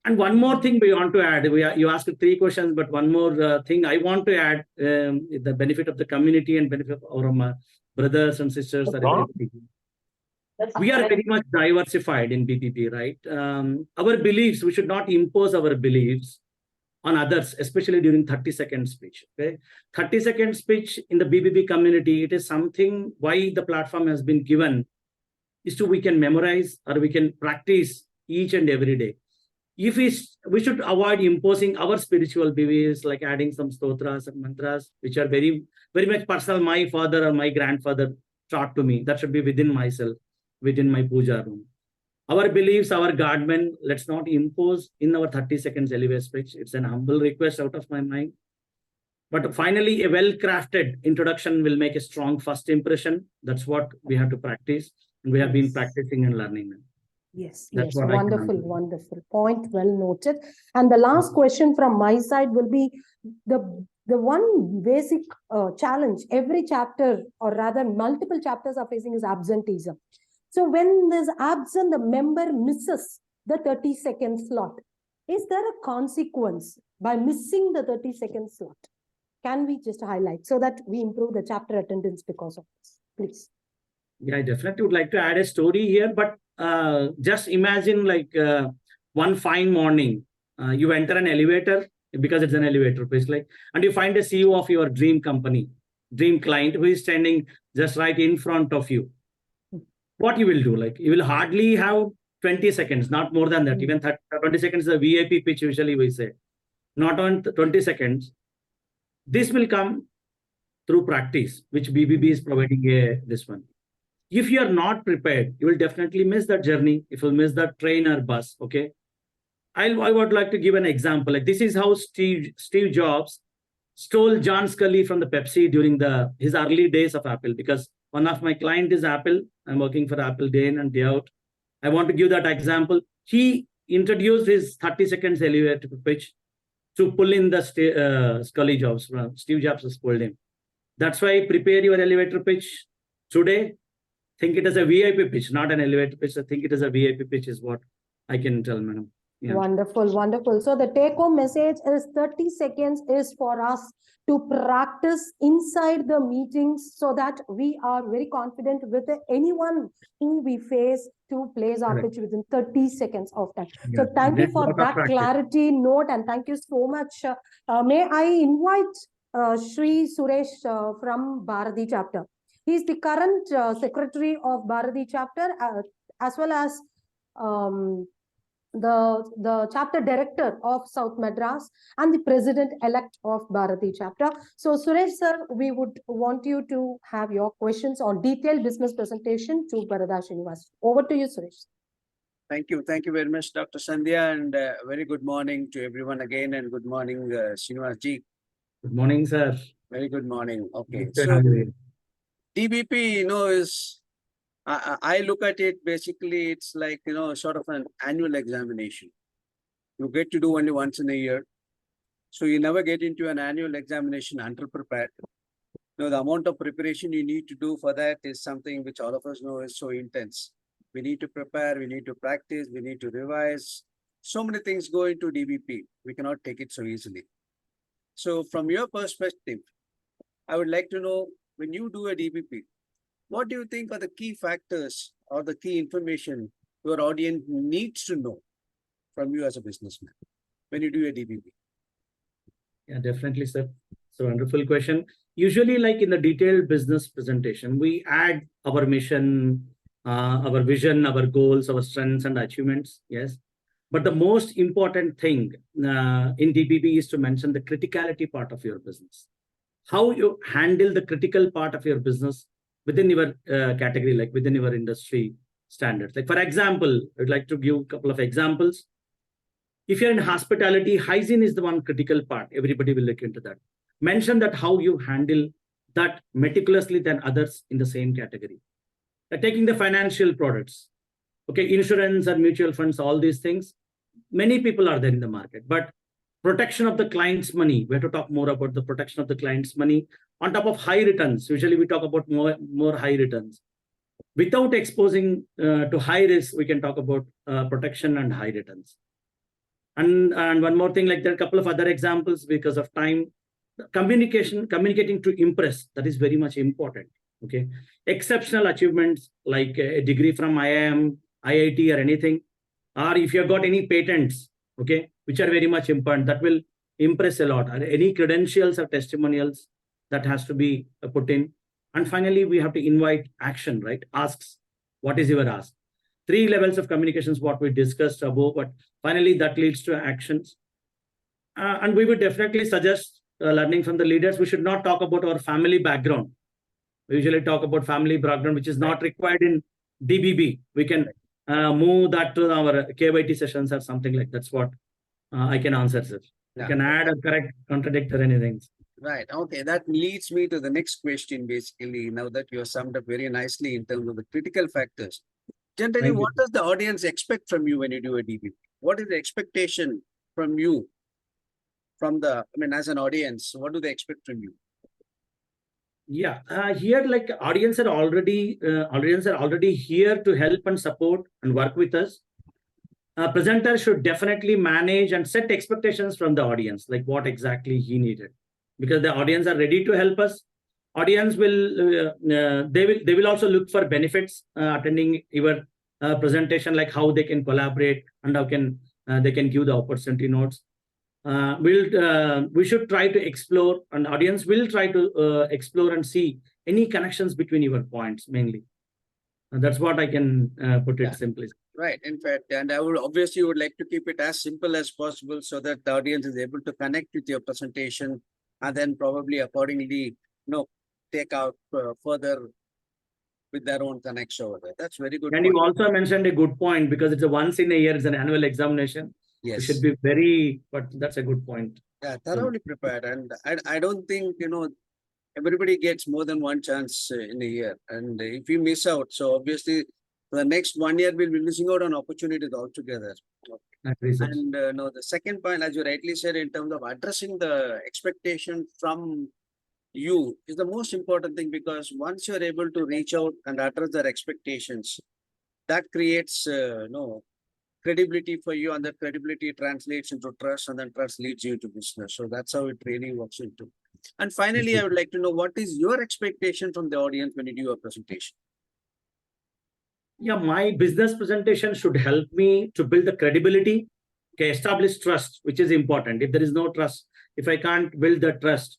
And one more thing we want to add, you asked 3 questions, but one more thing I want to add, the benefit of the community and benefit of our brothers and sisters. We are very much diversified in BBB, right? Our beliefs, we should not impose our beliefs on others, especially during 30-second speech. Okay, 30-second speech in the BBB community, it is something why the platform has been given is to we can memorize or we can practice each and every day. If we should avoid imposing our spiritual beliefs, like adding some stotras and mantras, which are very, very much personal. My father or my grandfather taught to me. That should be within myself, within my puja room. Our beliefs, our guardsmen, let's not impose in our 30 seconds elevator speech. It's an humble request out of my mind. But finally, a well-crafted introduction will make a strong first impression. That's what we have to practice. And we have been practicing and learning. Yes, That's yes, what I can wonderful, answer. wonderful. Point well noted. And the last question from my side will be the one basic challenge every chapter, or rather multiple chapters are facing, is absenteeism. So when there's absent, the member misses the 30-second slot. Is there a consequence by missing the 30-second slot? Can we just highlight so that we improve the chapter attendance because of this, please? Yeah, I definitely would like to add a story here, but just imagine like one fine morning, you enter an elevator, because it's an elevator basically, and you find a CEO of your dream company, dream client, who is standing just right in front of you. What you will do? Like, you will hardly have 20 seconds, not more than that. Even 20 seconds is a VIP pitch, usually we say. Not on 20 seconds. This will come through practice, which BBB is providing this one. If you are not prepared, you will definitely miss that journey. If you miss that train or bus, okay? I would like to give an example. Like, this is how Steve Jobs stole John Scully from the Pepsi during his early days of Apple, because one of my client is Apple. I'm working for Apple day in and day out. I want to give that example. He introduced his 30 seconds elevator pitch to pull in the Scully Jobs. Steve Jobs has pulled him. That's why prepare your elevator pitch today. Think it as a VIP pitch, not an elevator pitch. I think it is a VIP pitch is what I can tell, madam. Yeah. Wonderful, wonderful. So the take-home message is 30 seconds is for us to practice inside the meetings so that we are very confident with anyone who we face to place our pitch within 30 seconds of time. Yeah. So thank you for that clarity note, and thank you so much. May I invite Shri Suresh from Bharati chapter. He is the current secretary of Bharati chapter, as well as the chapter director of South Madras and the president-elect of Bharati chapter. So Suresh sir, we would want you to have your questions on detailed business presentation to Varada Srinivas. Over to you, Suresh. Thank you. Thank you very much, Dr. Sandhya, and very good morning to everyone again, and good morning, Srinivas ji. Good morning, sir. Very good morning. Okay. Good to So have you here. DBP, is, I look at it, basically, it's like, sort of an annual examination. You get to do only once in a year. So you never get into an annual examination underprepared. The amount of preparation you need to do for that is something which all of us know is so intense. We need to prepare, we need to practice, we need to revise. So many things go into DBP. We cannot take it so easily. So from your perspective, I would like to know, when you do a DBP, what do you think are the key factors or the key information your audience needs to know from you as a businessman when you do a DBP? Yeah, definitely, sir. So wonderful question. Usually, like in the detailed business presentation, we add our mission, our vision, our goals, our strengths and achievements. Yes. But the most important thing in DBP is to mention the criticality part of your business. How you handle the critical part of your business within your category, like within your industry standards. Like, for example, I'd like to give a couple of examples. If you're in hospitality, hygiene is the one critical part. Everybody will look into that. Mention that how you handle that meticulously than others in the same category. Taking the financial products, okay, insurance and mutual funds, all these things, many people are there in the market, but protection of the client's money, we have to talk more about the protection of the client's money on top of high returns. Usually we talk about more high returns. Without exposing to high risk, we can talk about protection and high returns. And one more thing, like there are a couple of other examples because of time. Communicating to impress, that is very much important. Okay, exceptional achievements like a degree from IIM, IIT or anything, or if you have got any patents, okay, which are very much important, that will impress a lot. Or any credentials or testimonials that has to be put in. And finally, we have to invite action, right? Asks, what is your ask? 3 levels of communications, what we discussed above, but finally that leads to actions. And we would definitely suggest learning from the leaders. We should not talk about our family background. We usually talk about family background, which is not required in DBB. We can move that to our KYT sessions or something like that's what I can answer, sir. You can add or correct, contradict or anything. Right. Okay. That leads me to the next question, basically, now that you have summed up very nicely in terms of the critical factors. Generally, Thank you. what does the audience expect from you when you do a DBB? What is the expectation from you, as an audience, what do they expect from you? Yeah, here like audience are already here to help and support and work with us. Presenter should definitely manage and set expectations from the audience, like what exactly he needed, because the audience are ready to help us. Audience will they will also look for benefits attending your presentation, like how they can collaborate and how can they can give the opportunity notes. We should try to explore, and audience will try to explore and see any connections between your points mainly. And that's what I can put it simply. Right. In fact, and I would obviously would like to keep it as simple as possible so that the audience is able to connect with your presentation and then probably accordingly, take out further with their own connects over there. That's very good. And you also mentioned a good point, because it's a once in a year, it's an annual examination. Yes. You should be very, but that's a good point. Yeah, thoroughly prepared. And I don't think, everybody gets more than one chance in a year. And if you miss out, so obviously the next 1 year we'll be missing out on opportunities altogether. And the second point, as you rightly said, in terms of addressing the expectation from you is the most important thing, because once you're able to reach out and address their expectations, that creates credibility for you, and that credibility translates into trust, and then trust leads you to business. So that's how it really works into. And finally, I would like to know, what is your expectation from the audience when you do your presentation? Yeah, my business presentation should help me to build the credibility, establish trust, which is important. If there is no trust, if I can't build the trust,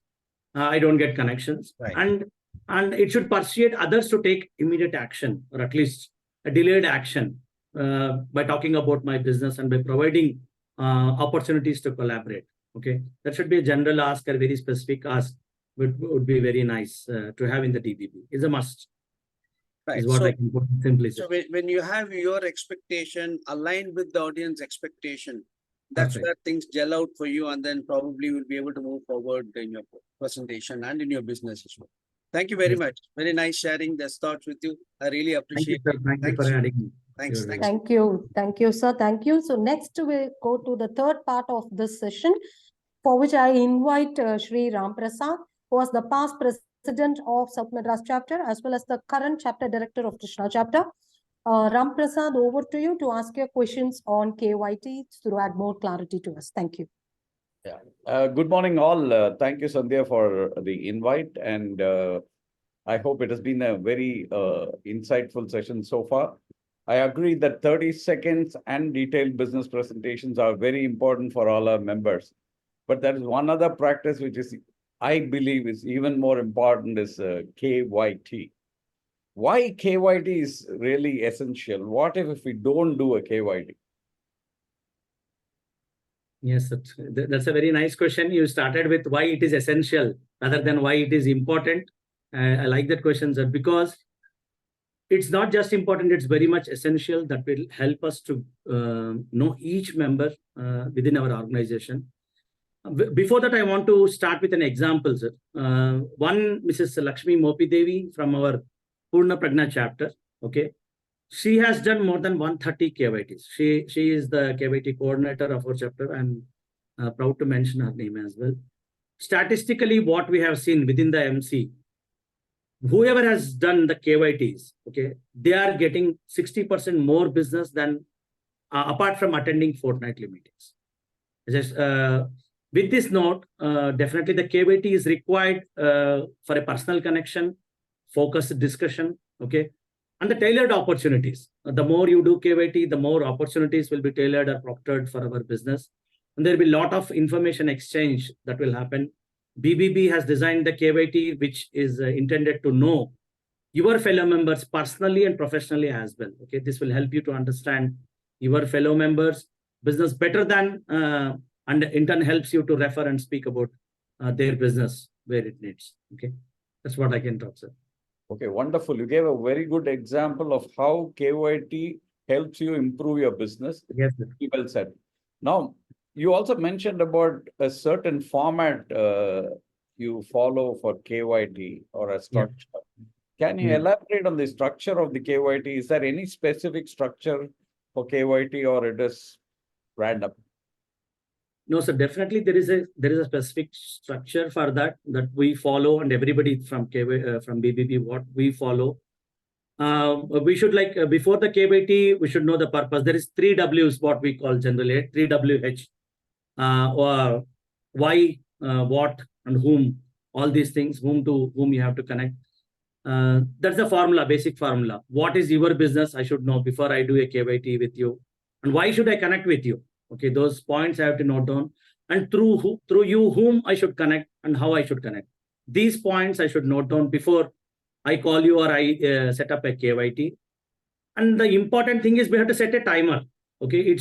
I don't get connections. Right. And it should persuade others to take immediate action, or at least a delayed action, by talking about my business and by providing opportunities to collaborate. Okay, that should be a general ask or very specific ask. Would be very nice to have in the DBB. Is a must. Right. Is what I can put simply. So when you have your expectation aligned with the audience expectation, that's where things gel out for you, and then probably you'll be able to move forward in your presentation and in your business as well. Thank you very much. Very nice sharing these thoughts with you. I really appreciate it. Thank you for adding me. Thanks. Thank you. Thank you, sir. Thank you. So next we'll go to the third part of this session, for which I invite Shri Ramprasad, who was the past president of South Madras chapter, as well as the current chapter director of Krishna chapter. Ramprasad, over to you to ask your questions on KYT to add more clarity to us. Thank you. Yeah. Good morning, all. Thank you, Sandhya, for the invite. And I hope it has been a very insightful session so far. I agree that 30 seconds and detailed business presentations are very important for all our members. But there is one other practice which is, I believe, is even more important, is KYT. Why KYT is really essential? What if we don't do a KYT? Yes, that's a very nice question. You started with why it is essential rather than why it is important. I like that question, sir, because it's not just important, it's very much essential. That will help us to know each member within our organization. Before that, I want to start with an example, sir. One, Mrs. Lakshmi Mopi Devi from our Purna Prajna chapter. Okay, she has done more than 130 KYTs. She is the KYT coordinator of our chapter. I'm proud to mention her name as well. Statistically, what we have seen within the MC, whoever has done the KYTs, okay, they are getting 60% more business than apart from attending fortnightly meetings. Just with this note, definitely the KYT is required for a personal connection, focused discussion, okay, and the tailored opportunities. The more you do KYT, the more opportunities will be tailored or proctored for our business. And there will be a lot of information exchange that will happen. BBB has designed the KYT, which is intended to know your fellow members personally and professionally as well. Okay, this will help you to understand your fellow members' business better than, and in turn helps you to refer and speak about their business where it needs. Okay, that's what I can talk, sir. Okay, wonderful. You gave a very good example of how KYT helps you improve your business. Yes, sir. Well said. Now, you also mentioned about a certain format you follow for KYT or a structure. Can you Yeah. elaborate on the structure of the KYT? Is there any specific structure for KYT or it is random? No, so definitely there is a specific structure for that we follow, and everybody from from BBB what we follow. We should before the KYT, we should know the purpose. There is 3 W's what we call generally 3 WH, or why, what, and whom. All these things, whom to whom you have to connect. That's the formula, basic formula. What is your business? I should know before I do a KYT with you, and why should I connect with you? Okay, those points I have to note down, and through you whom I should connect and how I should connect. These points I should note down before I call you or I set up a KYT. And the important thing is we have to set a timer. Okay, we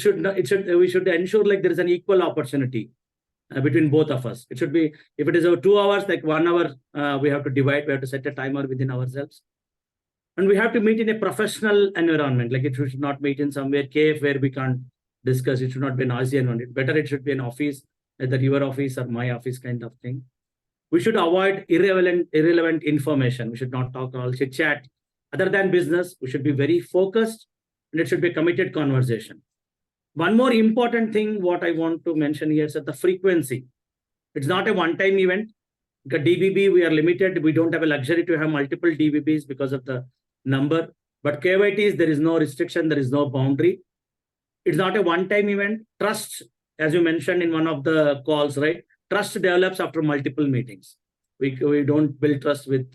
should ensure like there is an equal opportunity between both of us. It should be, if it is over 2 hours, like 1 hour, we have to divide. We have to set a timer within ourselves. And we have to meet in a professional environment. Like it should not meet in somewhere cave where we can't discuss. It should not be noisy environment. Better it should be an office, either your office or my office kind of thing. We should avoid irrelevant information. We should not talk all chit chat. Other than business, we should be very focused, and it should be a committed conversation. One more important thing what I want to mention here is that the frequency. It's not a one-time event. Because DBB, we are limited. We don't have a luxury to have multiple DBBs because of the number. But KYTs, there is no restriction. There is no boundary. It's not a one-time event. Trust, as you mentioned in one of the calls, right? Trust develops after multiple meetings. We don't build trust with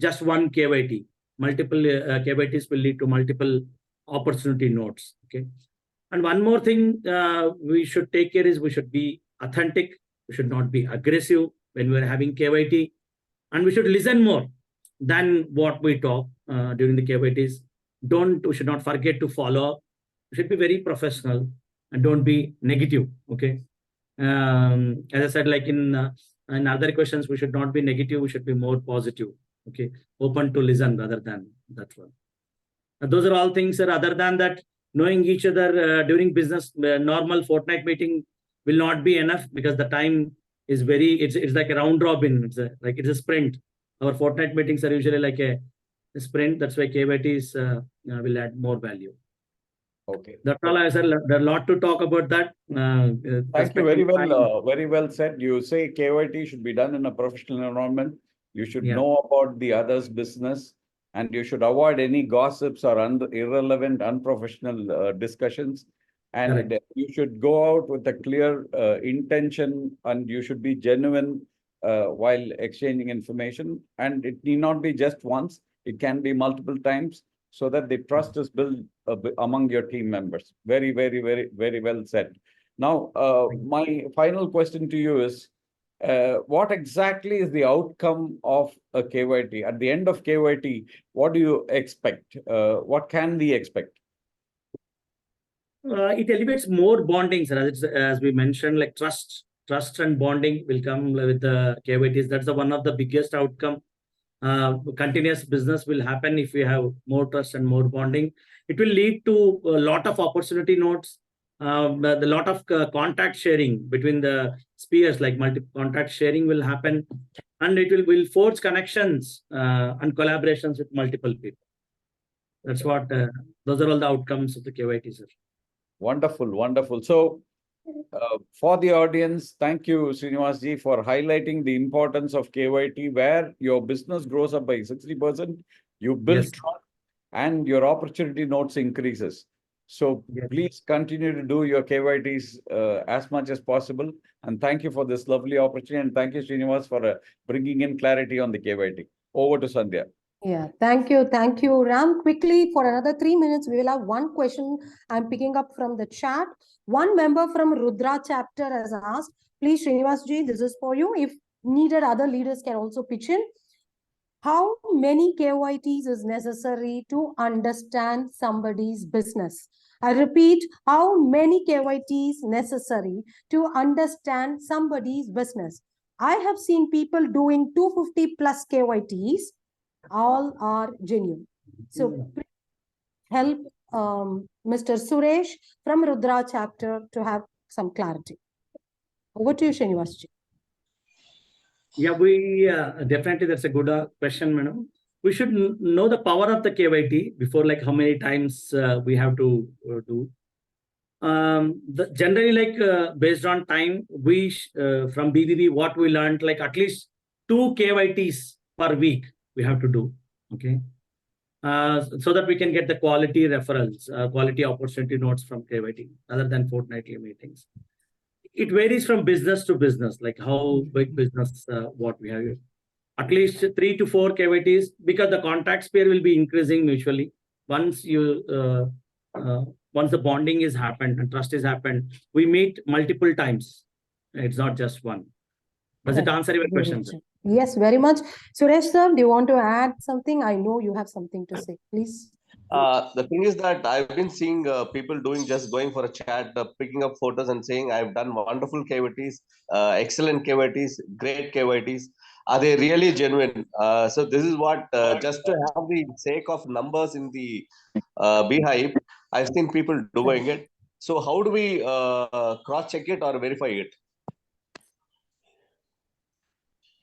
just one KYT. Multiple KYTs will lead to multiple opportunity nodes. Okay. And one more thing we should take care is we should be authentic. We should not be aggressive when we're having KYT. And we should listen more than what we talk during the KYTs. We should not forget to follow up. We should be very professional and don't be negative. Okay. As I said, like in other questions, we should not be negative. We should be more positive. Okay. Open to listen rather than that one. Those are all things, sir. Other than that, knowing each other during business, normal fortnight meeting will not be enough because the time is it's like a round robin. It's a sprint. Our fortnight meetings are usually like a sprint. That's why KYTs will add more value. Okay. That's all I said. There's a lot to talk about that. Thank you. Very well said. You say KYT should be done in a professional environment. You should know about the other's business, and you should avoid any gossips or irrelevant, unprofessional discussions. And you should go out with a clear intention, and you should be genuine while exchanging information. And it need not be just once. It can be multiple times, so that the trust is built among your team members. Very, very, very, very well said. Now, my final question to you is, what exactly is the outcome of a KYT? At the end of KYT, what do you expect? What can we expect? It elevates more bonding, sir. As we mentioned, like trust and bonding will come with the KYTs. That's one of the biggest outcome. Continuous business will happen if we have more trust and more bonding. It will lead to a lot of opportunity nodes, the lot of contact sharing between the spheres, like contact sharing will happen, and it will forge connections and collaborations with multiple people. That's what, those are all the outcomes of the KYT, sir. Wonderful, wonderful. So, for the audience, thank you, Srinivas ji, for highlighting the importance of KYT, where your business grows up by 60%, you build trust, and your opportunity notes increases. So please continue to do your KYTs as much as possible. And thank you for this lovely opportunity. And thank you, Srinivas, for bringing in clarity on the KYT. Over to Sandhya. Yeah, thank you. Thank you, Ram. Quickly, for another 3 minutes, we will have one question I'm picking up from the chat. One member from Rudra chapter has asked, please, Srinivas ji, this is for you. If needed, other leaders can also pitch in. How many KYTs is necessary to understand somebody's business? I repeat, how many KYTs necessary to understand somebody's business? I have seen people doing 250 plus KYTs. All are genuine. So help Mr. Suresh from Rudra chapter to have some clarity. Over to you, Srinivas ji. Yeah, we definitely, that's a good question, madam. We should know the power of the KYT before, like how many times we have to do. Generally, like based on time, we from BBB, what we learned, like at least 2 KYTs per week we have to do. Okay. So that we can get the quality referrals, quality opportunity notes from KYT, other than fortnightly meetings. It varies from business to business, like how big business, what we have. At least 3 to 4 KYTs, because the contact pair will be increasing mutually. Once once the bonding is happened and trust is happened, we meet multiple times. It's not just one. Does it answer your question, sir? Yes, very much. Suresh sir, do you want to add something? I know you have something to say. Please. The thing is that I've been seeing people going for a chat, picking up photos and saying, I've done wonderful KYTs, excellent KYTs, great KYTs. Are they really genuine? So this is what, just to have the sake of numbers in the beehive, I've seen people doing it. So how do we cross-check it or verify it?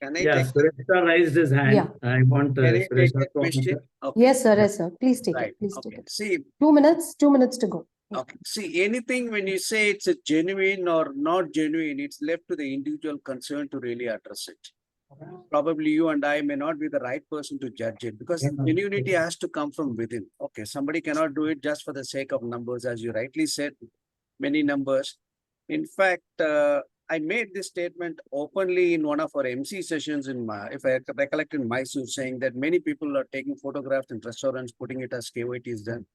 Can I Yes, take, Suresh raised his hand. Yeah. I want can I Suresh take to that question? answer. Okay. Yes, sir. Yes, sir. Please take Right. it. Please Okay. take it. See, 2 minutes. 2 minutes to go. okay. See, anything when you say it's a genuine or not genuine, it's left to the individual concerned to really address it. Probably you and I may not be the right person to judge it, because genuinity has to come from within. Okay, somebody cannot do it just for the sake of numbers, as you rightly said, many numbers. In fact, I made this statement openly in one of our MC sessions in if I recollect, in Mysore, saying that many people are taking photographs in restaurants, putting it as KYT is done,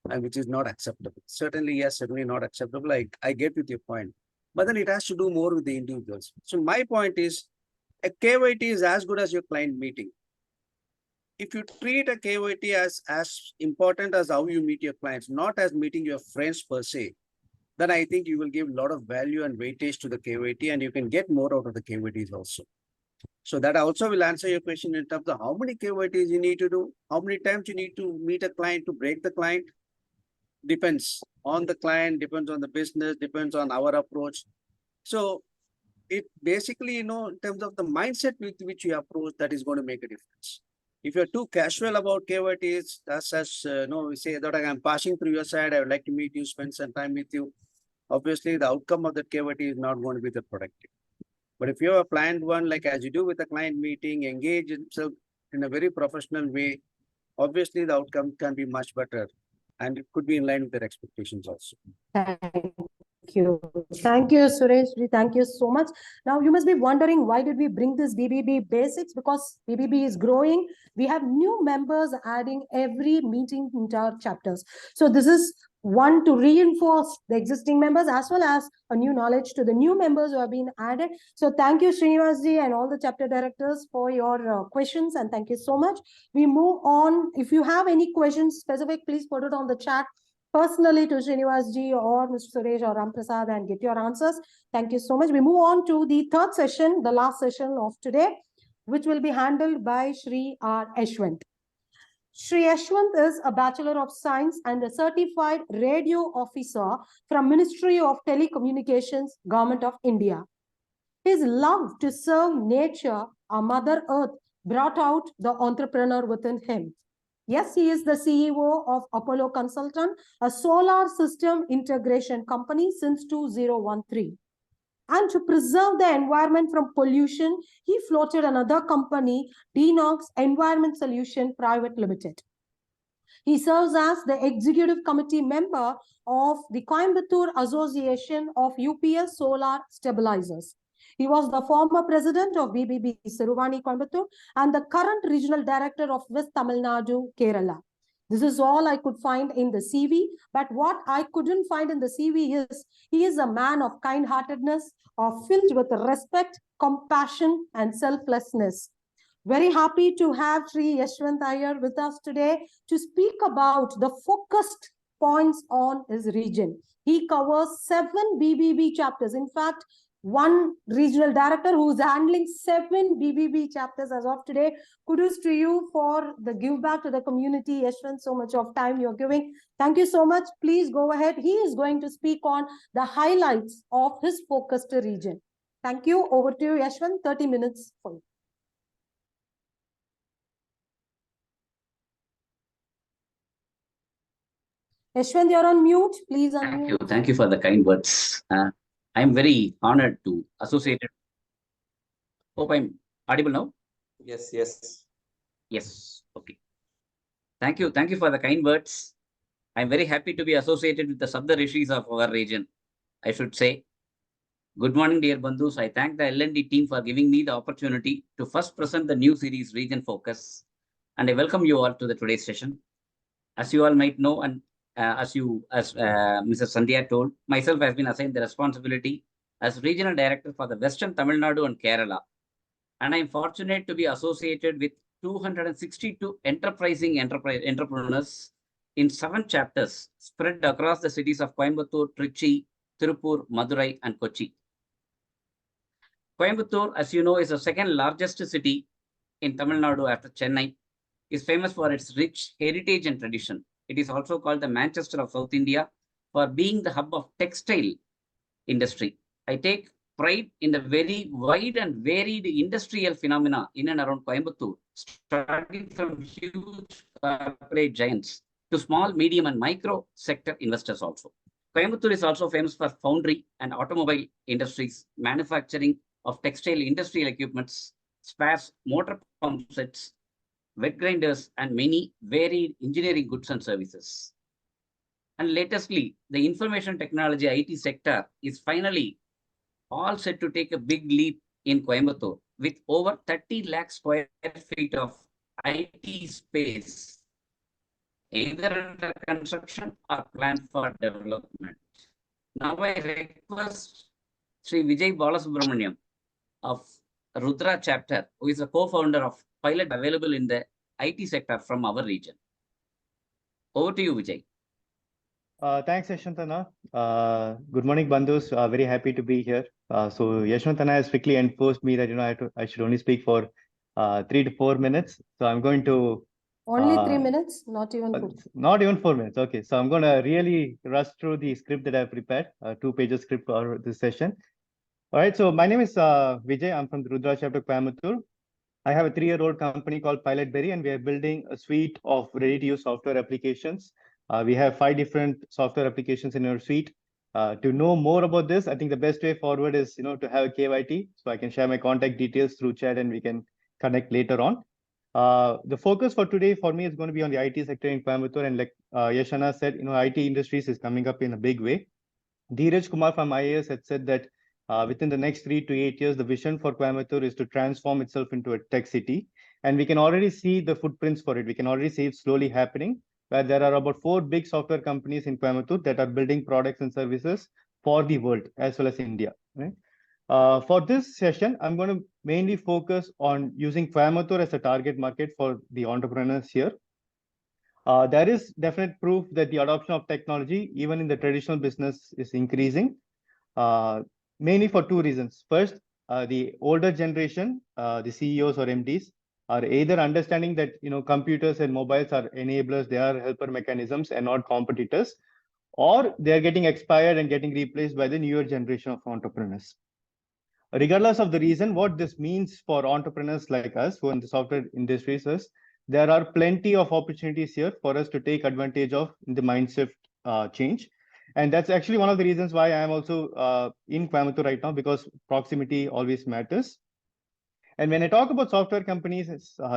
and which is not acceptable. Certainly, yes, certainly not acceptable. I get with your point, but then it has to do more with the individuals. So my point is, a KYT is as good as your client meeting. If you treat a KYT as important as how you meet your clients, not as meeting your friends per se, then I think you will give a lot of value and weightage to the KYT, and you can get more out of the KYTs also. So that also will answer your question in terms of how many KYTs you need to do, how many times you need to meet a client to break the client. Depends on the client, depends on the business, depends on our approach. So it basically, in terms of the mindset with which you approach, that is going to make a difference. If you're too casual about KYTs, that's as we say that I'm passing through your side, I would like to meet you, spend some time with you. Obviously, the outcome of that KYT is not going to be that productive. But if you have a planned one, like as you do with a client meeting, engage itself in a very professional way, obviously the outcome can be much better, and it could be in line with their expectations also. Thank you. Thank you, Suresh. Thank you so much. Now, you must be wondering, why did we bring this BBB basics? Because BBB is growing. We have new members adding every meeting into our chapters. So this is one, to reinforce the existing members, as well as a new knowledge to the new members who have been added. So thank you, Srinivasji, and all the chapter directors for your questions. And thank you so much. We move on. If you have any questions specific, please put it on the chat personally to Srinivasji or Mr. Suresh or Ramprasad and get your answers. Thank you so much. We move on to the third session, the last session of today, which will be handled by Shri R. Ashwant. Shri Ashwant is a Bachelor of Science and a certified radio officer from Ministry of Telecommunications, Government of India. His love to serve nature, our Mother Earth, brought out the entrepreneur within him. Yes, he is the CEO of Apollo Consultant, a solar system integration company since 2013. And to preserve the environment from pollution, he floated another company, Denox Environment Solution Private Limited. He serves as the executive committee member of the Coimbatore Association of UPS Solar Stabilizers. He was the former president of BBB Siruvani Coimbatore and the current regional director of West Tamil Nadu, Kerala. This is all I could find in the CV, but what I couldn't find in the CV is he is a man of kind-heartedness, filled with respect, compassion, and selflessness. Very happy to have Sri Yashwant Iyer with us today to speak about the focused points on his region. He covers 7 BBB chapters. In fact, one regional director who's handling 7 BBB chapters as of today. Kudos to you for the give back to the community. Yashwant, so much of time you're giving. Thank you so much. Please go ahead. He is going to speak on the highlights of his focused region. Thank you. Over to you, Yashwant. 30 minutes for you. Yashwant, you're on mute. Please Thank you. unmute. Thank you for the kind words. I'm very honored to associate it. Hope I'm audible now. Yes, yes. Yes. Okay. Thank you. Thank you for the kind words. I'm very happy to be associated with the Sabda Rishis of our region. I should say, good morning, dear Bandhus. I thank the L&D team for giving me the opportunity to first present the new series Region Focus. And I welcome you all to the today's session. As you all might know, and as Mrs. Sandhya told, myself has been assigned the responsibility as Regional Director for the Western Tamil Nadu and Kerala. And I'm fortunate to be associated with 262 entrepreneurs in 7 chapters spread across the cities of Coimbatore, Trichy, Tirupur, Madurai, and Kochi. Coimbatore, as you know, is the second largest city in Tamil Nadu after Chennai, is famous for its rich heritage and tradition. It is also called the Manchester of South India for being the hub of textile industry. I take pride in the very wide and varied industrial phenomena in and around Coimbatore, starting from huge corporate giants to small, medium, and micro sector investors also. Coimbatore is also famous for foundry and automobile industries, manufacturing of textile industrial equipments, spares, motor pump sets, wet grinders, and many varied engineering goods and services. And latestly, the information technology IT sector is finally all set to take a big leap in Coimbatore with over 30 lakh square feet of IT space, either under construction or planned for development. Now I request Sri Vijay Balasubramaniam of Rudra chapter, who is a co-founder of Pilot available in the IT sector from our region. Over to you, Vijay. Thanks, Yashwantana. Good morning, Bandhus. Very happy to be here. So Yashwantana has strictly enforced me that I should only speak for 3 to 4 minutes. So I'm going to Only 3 minutes, not even 4. not even 4 minutes. Okay, so I'm going to really rush through the script that I've prepared, 2-page script for this session. All right, so my name is Vijay. I'm from the Rudra chapter, Coimbatore. I have a 3-year-old company called Pilotberry, and we are building a suite of ready-to-use software applications. We have 5 different software applications in our suite. To know more about this, I think the best way forward is to have a KYT, so I can share my contact details through chat, and we can connect later on. The focus for today for me is going to be on the IT sector in Coimbatore, and like Yashana said, IT industries is coming up in a big way. Dheeraj Kumar from IAS had said that within the next 3 to 8 years, the vision for Coimbatore is to transform itself into a tech city. And we can already see the footprints for it. We can already see it slowly happening, where there are about 4 big software companies in Coimbatore that are building products and services for the world as well as India. Right? For this session, I'm going to mainly focus on using Coimbatore as a target market for the entrepreneurs here. There is definite proof that the adoption of technology, even in the traditional business, is increasing, mainly for 2 reasons. First, the older generation, the CEOs or MDs, are either understanding that computers and mobiles are enablers, they are helper mechanisms and not competitors, or they are getting expired and getting replaced by the newer generation of entrepreneurs. Regardless of the reason, what this means for entrepreneurs like us who are in the software industries is there are plenty of opportunities here for us to take advantage of in the mindset change. And that's actually one of the reasons why I am also in Coimbatore right now, because proximity always matters. And when I talk about software companies,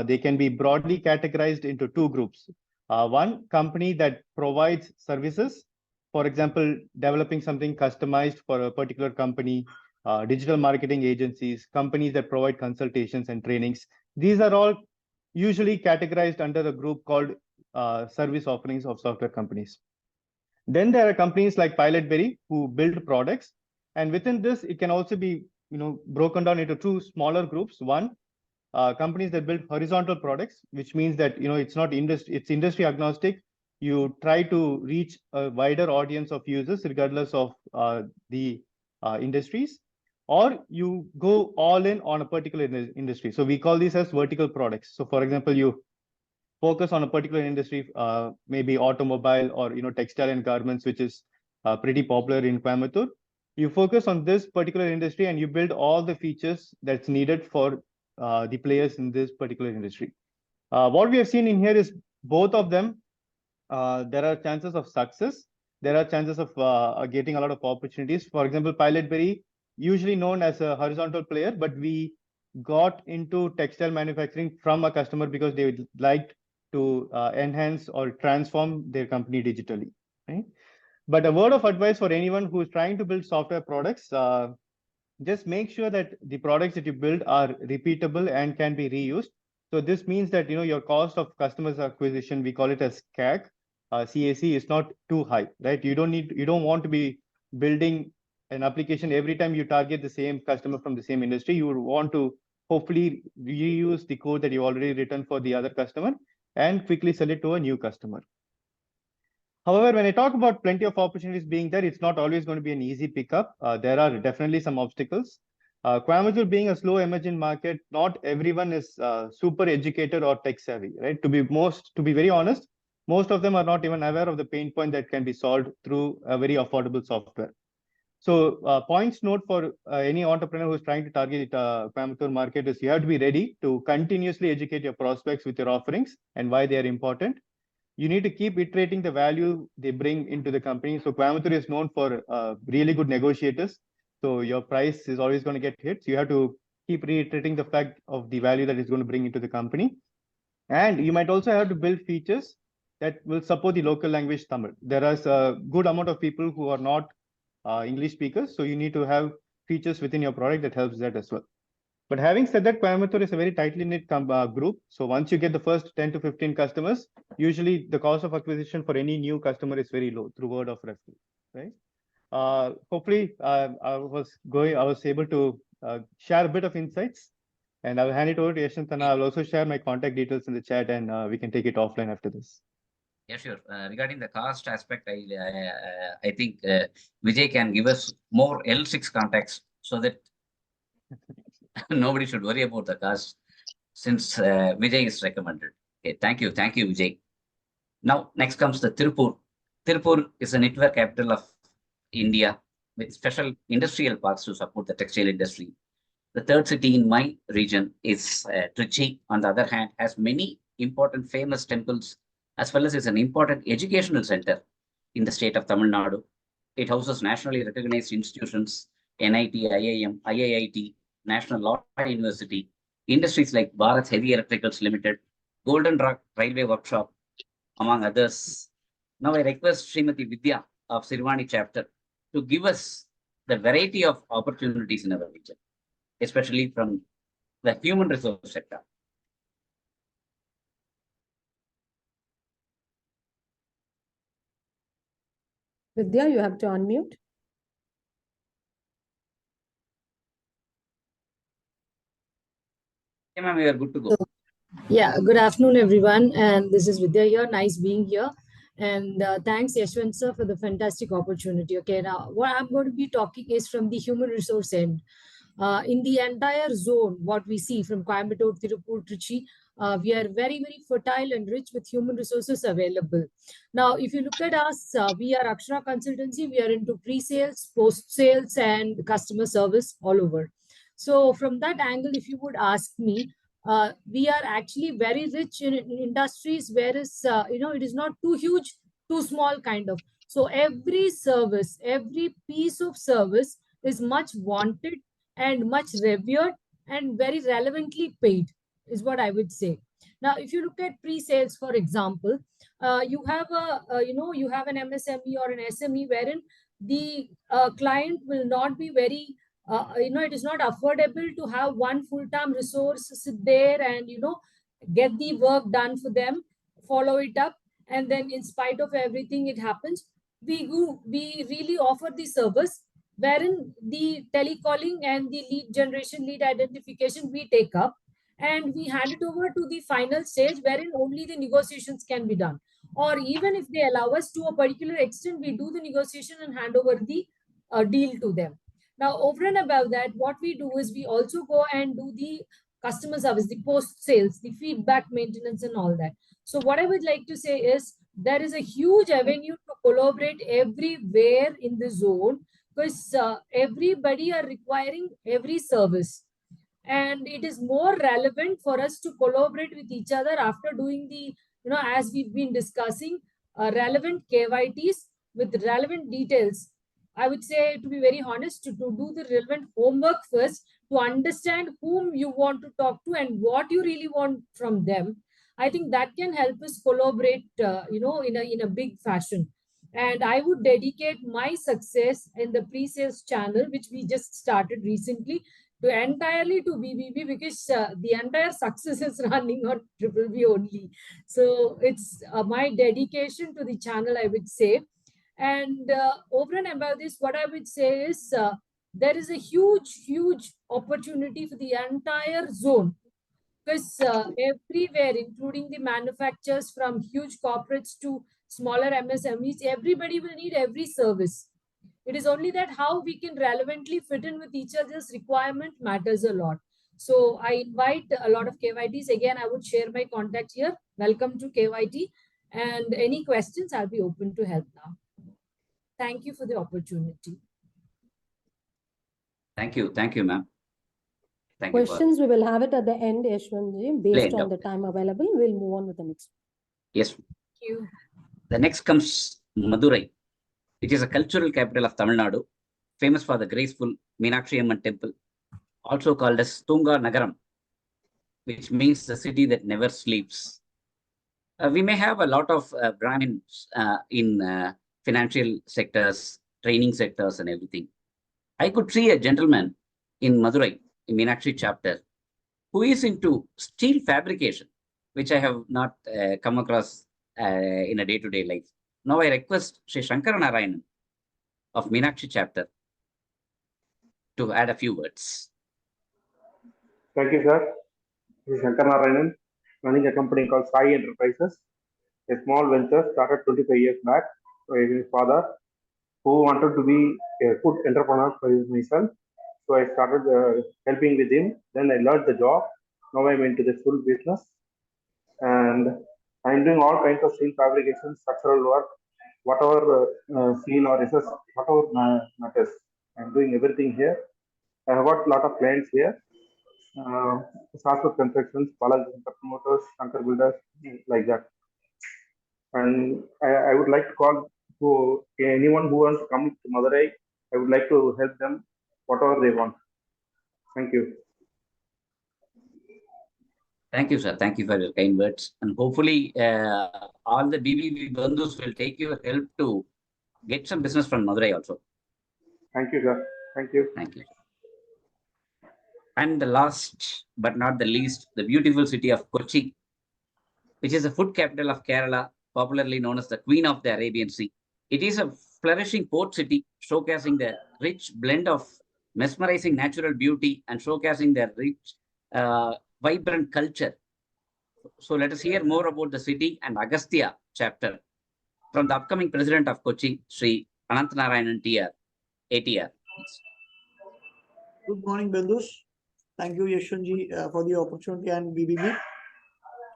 they can be broadly categorized into 2 groups. One, company that provides services, for example, developing something customized for a particular company, digital marketing agencies, companies that provide consultations and trainings. These are all usually categorized under a group called service offerings of software companies. Then there are companies like Pilotberry who build products, and within this, it can also be broken down into 2 smaller groups. One, companies that build horizontal products, which means that it's not it's industry agnostic. You try to reach a wider audience of users regardless of the industries, or you go all in on a particular industry. So we call these as vertical products. So for example, you focus on a particular industry, maybe automobile or textile and garments, which is pretty popular in Coimbatore. You focus on this particular industry and you build all the features that's needed for the players in this particular industry. What we have seen in here is both of them there are chances of success. There are chances of getting a lot of opportunities. For example, Pilotberry, usually known as a horizontal player, but we got into textile manufacturing from a customer because they liked to enhance or transform their company digitally, right? But a word of advice for anyone who is trying to build software products, just make sure that the products that you build are repeatable and can be reused. So this means that your cost of customers acquisition, we call it as CAC, CAC, is not too high, right? You don't want to be building an application every time you target the same customer from the same industry. You would want to hopefully reuse the code that you already written for the other customer and quickly sell it to a new customer. However, when I talk about plenty of opportunities being there, it's not always going to be an easy pickup. There are definitely some obstacles. Coimbatore being a slow emerging market, not everyone is super educated or tech savvy, right? To be very honest, most of them are not even aware of the pain point that can be solved through a very affordable software. So points note for any entrepreneur who's trying to target Coimbatore market is you have to be ready to continuously educate your prospects with your offerings and why they are important. You need to keep iterating the value they bring into the company. So Coimbatore is known for really good negotiators. So your price is always going to get hit. So you have to keep reiterating the fact of the value that it's going to bring into the company. And you might also have to build features that will support the local language Tamil. There is a good amount of people who are not English speakers. So you need to have features within your product that helps that as well. But having said that, Coimbatore is a very tightly knit group. So once you get the first 10 to 15 customers, usually the cost of acquisition for any new customer is very low through word of referral, right? Hopefully, I was able to share a bit of insights, and I'll hand it over to Yashantana. I'll also share my contact details in the chat, and we can take it offline after this. Yeah, sure. Regarding the cost aspect, I think Vijay can give us more L6 contacts so that nobody should worry about the cost, since Vijay is recommended. Okay, thank you, Vijay. Now, next comes the Tirupur. Tirupur is a network capital of India with special industrial parks to support the textile industry. The third city in my region is Trichy. On the other hand, has many important famous temples, as well as is an important educational center in the state of Tamil Nadu. It houses nationally recognized institutions, NIT, IIM, IIIT, National Law University, industries like Bharat Heavy Electricals Limited, Golden Rock Railway Workshop, among others. Now I request Srimati Vidya of Sirvani chapter to give us the variety of opportunities in our region, especially from the human resource sector. Vidya, you have to unmute. Okay, ma'am, we are good to go. Yeah, good afternoon, everyone. And this is Vidya here. Nice being here. And thanks, Yashwant sir, for the fantastic opportunity. Okay, now what I'm going to be talking is from the human resource end. In the entire zone, what we see from Coimbatore, Tirupur, Trichy, we are very, very fertile and rich with human resources available. Now, if you look at us, we are Akshara Consultancy. We are into pre-sales, post-sales, and customer service all over. So from that angle, if you would ask me, we are actually very rich in industries, whereas, it is not too huge, too small kind of. So every service, every piece of service is much wanted and much revered and very relevantly paid, is what I would say. Now, if you look at pre-sales, for example, you have you have an MSME or an SME wherein the client will not be very it is not affordable to have one full-time resource sit there and, get the work done for them, follow it up. And then in spite of everything, it happens. We really offer the service wherein the telecalling and the lead generation, lead identification, we take up and we hand it over to the final stage wherein only the negotiations can be done. Or even if they allow us to a particular extent, we do the negotiation and hand over the deal to them. Now, over and above that, what we do is we also go and do the customer service, the post sales, the feedback maintenance and all that. So what I would like to say is there is a huge avenue to collaborate everywhere in the zone, because everybody are requiring every service. And it is more relevant for us to collaborate with each other after doing the, as we've been discussing, relevant KYTs with relevant details. I would say, to be very honest, to do the relevant homework first, to understand whom you want to talk to and what you really want from them. I think that can help us collaborate, in a big fashion. And I would dedicate my success in the pre-sales channel, which we just started recently, to entirely to BBB, because the entire success is running on BBB only. So it's my dedication to the channel, I would say. And over and above this, what I would say is there is a huge opportunity for the entire zone, because everywhere, including the manufacturers from huge corporates to smaller MSMEs, everybody will need every service. It is only that how we can relevantly fit in with each other's requirement matters a lot. So I invite a lot of KYTs. Again, I would share my contact here. Welcome to KYT. And any questions, I'll be open to help now. Thank you for the opportunity. Thank you, ma'am. Thank you. Questions, we will have it at the end, Yashwantji. Based on the time available, we'll move on with the next. Yes. Thank you. The next comes Madurai. It is a cultural capital of Tamil Nadu, famous for the graceful Meenakshi Amman temple, also called as Tunga Nagaram, which means the city that never sleeps. We may have a lot of Brahmins in financial sectors, training sectors, and everything. I could see a gentleman in Madurai, in Meenakshi chapter, who is into steel fabrication, which I have not come across in a day-to-day life. Now I request Sri Shankara Narayanan of Meenakshi chapter to add a few words. Thank you, sir. This is Shankara Narayanan, running a company called Sai Enterprises, a small venture started 25 years back by his father, who wanted to be a food entrepreneur for myself. So I started helping with him. Then I learned the job. Now I'm into the full business. And I'm doing all kinds of steel fabrication, structural work, whatever steel or SS, whatever matters. I'm doing everything here. I have got a lot of clients here. Saswat Constructions, Balaji Motors, Shankar Builders, like that. And I would like to call to anyone who wants to come to Madurai. I would like to help them whatever they want. Thank you. Thank you, sir. Thank you for your kind words. And hopefully, all the BBB bandhus will take your help to get some business from Madurai also. Thank you, sir. Thank you. Thank you. And the last but not the least, the beautiful city of Kochi, which is the food capital of Kerala, popularly known as the Queen of the Arabian Sea. It is a flourishing port city, showcasing the rich blend of mesmerizing natural beauty and showcasing their rich, vibrant culture. So let us hear more about the city and Agastya chapter from the upcoming president of Kochi, Sri Ananthanarayanan TR, ATR. Good morning, Bandhus. Thank you, Yashwantji, for the opportunity and BBB.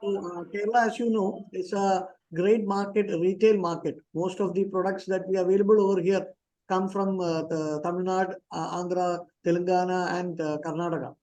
So, Kerala, as you know, is a great market, a retail market. Most of the products that we available over here come from Tamil Nadu, Andhra, Telangana, and Karnataka.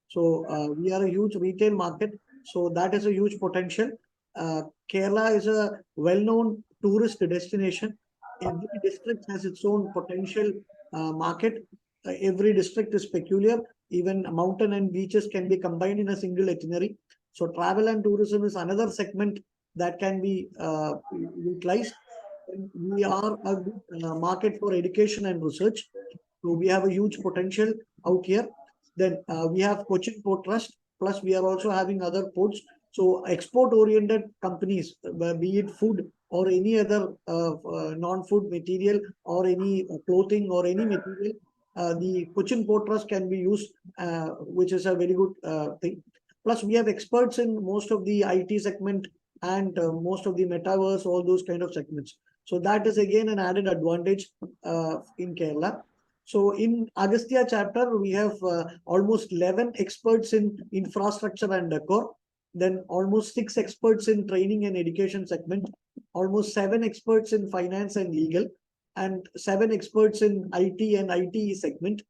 So we are a huge retail market. So that is a huge potential. Kerala is a well-known tourist destination. Every district has its own potential market. Every district is peculiar. Even mountain and beaches can be combined in a single itinerary. So travel and tourism is another segment that can be utilized. We are a good market for education and research. So we have a huge potential out here. Then we have Cochin Port Trust, plus we are also having other ports. So export-oriented companies, be it food or any other non-food material or any clothing or any material, the Cochin Port Trust can be used, which is a very good thing. Plus, we have experts in most of the IT segment and most of the metaverse, all those kind of segments. So that is again an added advantage in Kerala. So in Agastya chapter, we have almost 11 experts in infrastructure and decor, then almost 6 experts in training and education segment, almost 7 experts in finance and legal, and 7 experts in IT and IT segment.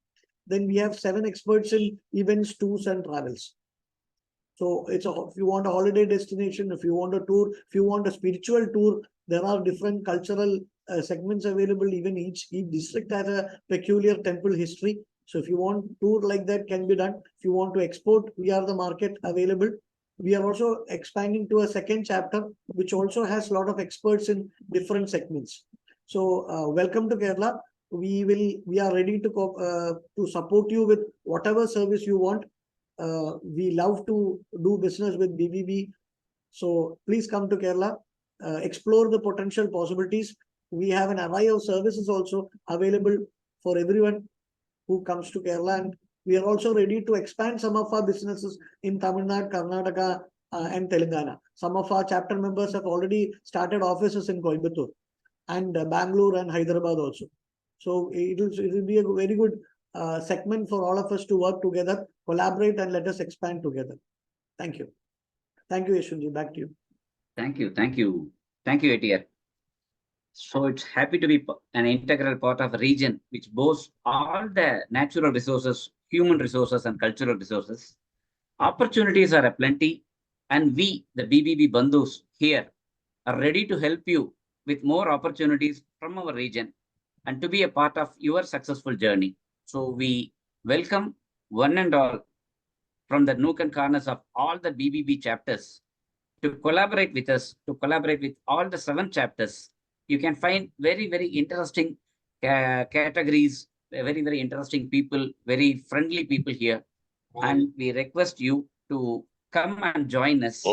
Then we have 7 experts in events, tours, and travels. So if you want a holiday destination, if you want a tour, if you want a spiritual tour, there are different cultural segments available. Even each district has a peculiar temple history. So if you want tour like that, can be done. If you want to export, we are the market available. We are also expanding to a second chapter, which also has a lot of experts in different segments. So welcome to Kerala. We are ready to support you with whatever service you want. We love to do business with BBB. So please come to Kerala, explore the potential possibilities. We have an array of services also available for everyone who comes to Kerala. And we are also ready to expand some of our businesses in Tamil Nadu, Karnataka, and Telangana. Some of our chapter members have already started offices in Coimbatore and Bangalore and Hyderabad also. So it will be a very good segment for all of us to work together, collaborate, and let us expand together. Thank you. Thank you, Yashwanji. Back to you. Thank you. Thank you. Thank you, ATR. So it's happy to be an integral part of a region which boasts all the natural resources, human resources, and cultural resources. Opportunities are aplenty, and we, the BBB Bandhus here, are ready to help you with more opportunities from our region and to be a part of your successful journey. So we welcome one and all from the nook and corners of all the BBB chapters to collaborate with us, to collaborate with all the 7 chapters. You can find very, very interesting categories, very, very interesting people, very friendly people here. And we request you to come and join us.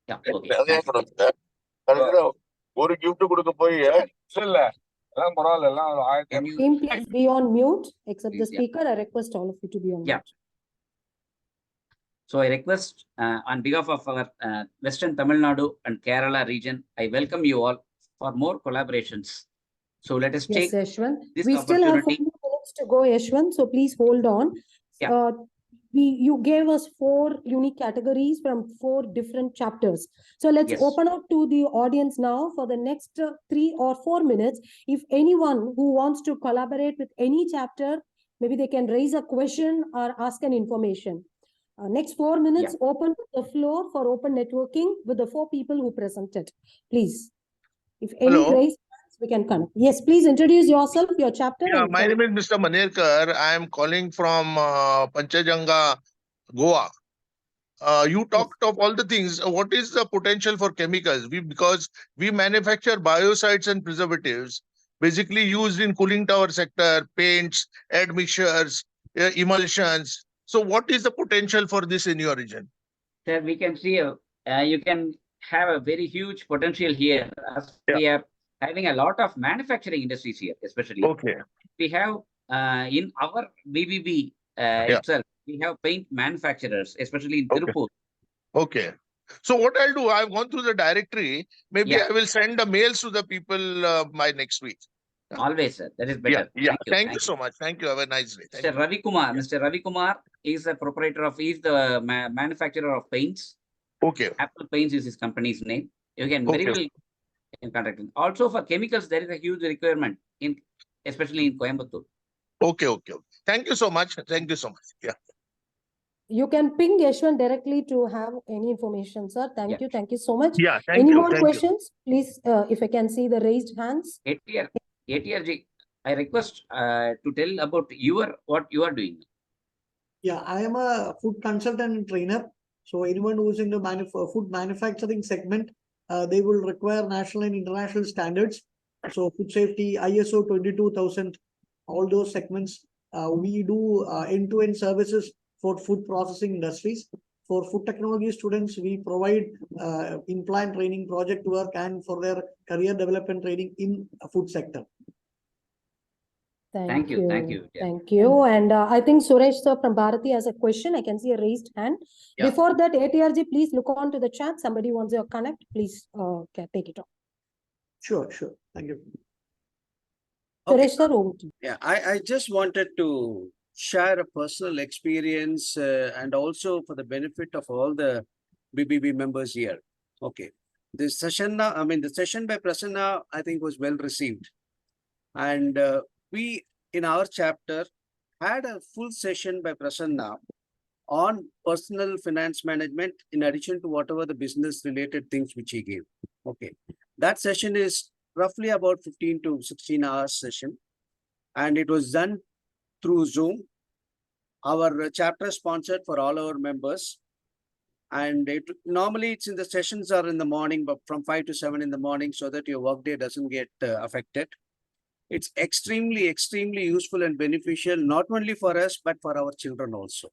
Yeah, okay. Team, please be on mute, except the speaker. I request all of you to be on mute. So I request on behalf of our Western Tamil Nadu and Kerala region, I welcome you all for more collaborations. So let us take Yashwant. this We still have 4 opportunity. minutes to go, Yashwant. So please hold on. Yeah. You gave us 4 unique categories from 4 different chapters. So let's open up to the audience now for the next 3 or 4 minutes. If anyone who wants to collaborate with any chapter, maybe they can raise a question or ask an information. Next 4 minutes, open the floor for open networking with the 4 people who presented. Please, if any raise hands, we can connect. Yes, please introduce yourself, your chapter. Yeah, my name is Mr. Manerkar. I am calling from Panchajanga, Goa. You talked of all the things. What is the potential for chemicals? Because we manufacture biocides and preservatives, basically used in cooling tower sector, paints, admixtures, emulsions. So what is the potential for this in your region? Sir, we can see you can have a very huge potential here as we are having a lot of manufacturing industries here, especially. Okay. We have in our BBB itself, we have paint manufacturers, especially in Tirupur. Okay. So what I'll do, I've gone through the directory. Maybe I will send the mails to the people by next week. Always, sir. That is better. Thank you so much. Thank you. Have a nice day. Mr. Ravi Kumar. Mr. Ravi Kumar is the proprietor of, he's the manufacturer of paints. Okay. Apple Paints is his company's name. You can very well in contact with. Also for chemicals, there is a huge requirement in, especially in Coimbatore. Okay. Thank you so much. Thank you so much. Yeah. You can ping Yashwant directly to have any information, sir. Thank you. Thank you so much. Yeah, thank any you. more questions? Please, if I can see the raised hands. ATRG, I request to tell about what you are doing. Yeah, I am a food consultant and trainer. So anyone who is in the food manufacturing segment, they will require national and international standards. So food safety, ISO 22000, all those segments. We do end-to-end services for food processing industries. For food technology students, we provide in-plant training, project work, and for their career development training in a food sector. Thank you. Thank you. And I think Suresh sir from Bharati has a question. I can see a raised hand. Before that, ATRG, please look on to the chat. Somebody wants your connect. Please take it off. Sure. Thank you. Suresh sir, over to you. Yeah, I just wanted to share a personal experience and also for the benefit of all the BBB members here. Okay. The session by Prasanna, I think was well received. And we, in our chapter, had a full session by Prasanna on personal finance management in addition to whatever the business related things which he gave. Okay. That session is roughly about 15 to 16 hours session, and it was done through Zoom. Our chapter sponsored for all our members, and normally it's in the sessions are in the morning, but from 5 to 7 in the morning, so that your workday doesn't get affected. It's extremely, extremely useful and beneficial, not only for us, but for our children also.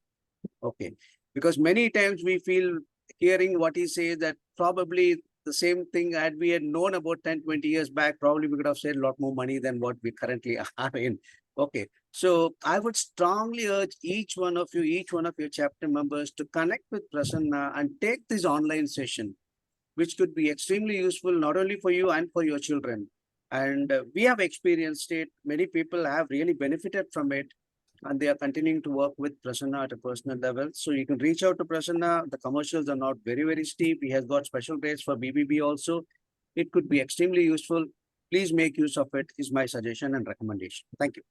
Okay. Because many times we feel hearing what he says that probably the same thing had we had known about 10, 20 years back, probably we could have saved a lot more money than what we currently are in. Okay. So I would strongly urge each one of you, each one of your chapter members to connect with Prasanna and take this online session, which could be extremely useful, not only for you and for your children. And we have experienced it. Many people have really benefited from it, and they are continuing to work with Prasanna at a personal level. So you can reach out to Prasanna. The commercials are not very, very steep. He has got special rates for BBB also. It could be extremely useful. Please make use of it, is my suggestion and recommendation. Thank you.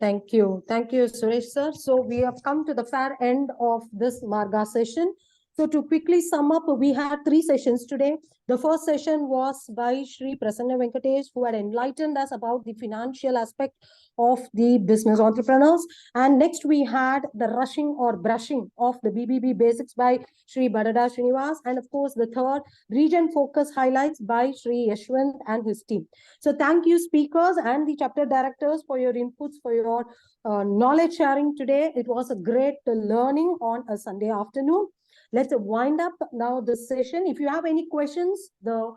Thank you. Thank you, Suresh sir. So we have come to the fair end of this Marga session. So to quickly sum up, we had 3 sessions today. The first session was by Shri Prasanna Venkatesh, who had enlightened us about the financial aspect of the business entrepreneurs. And next we had the rushing or brushing of the BBB basics by Shri Badada Srinivas. And of course, the third, region focus highlights by Shri Yashwant and his team. So thank you, speakers and the chapter directors, for your inputs, for your knowledge sharing today. It was a great learning on a Sunday afternoon. Let's wind up now this session. If you have any questions, the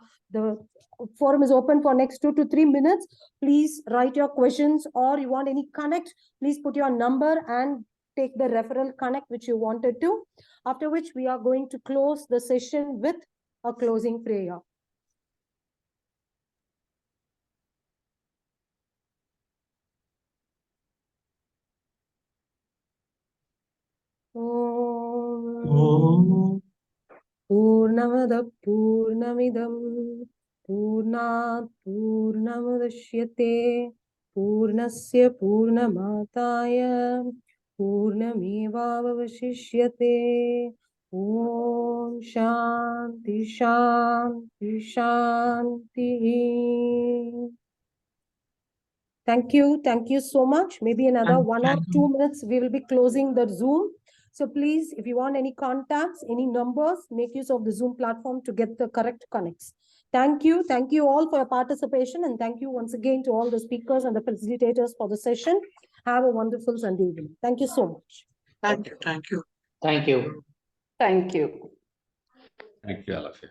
forum is open for next 2 to 3 minutes. Please write your questions, or you want any connect, please put your number and take the referral connect which you wanted to. After which we are going to close the session with a closing prayer. Purnamada Purnamidam Purnat Purnamudashyate Purnasya Purnamataya Purnamevavashishyate Om Shanti Shanti Shanti. Thank you so much. Maybe another 1 or 2 minutes we will be closing the Zoom. So please, if you want any contacts, any numbers, make use of the Zoom platform to get the correct connects. Thank you all for your participation, and thank you once again to all the speakers and the facilitators for the session. Have a wonderful Sunday evening. Thank you so much. Thank you. Thank you. Thank you. Thank you, all of you.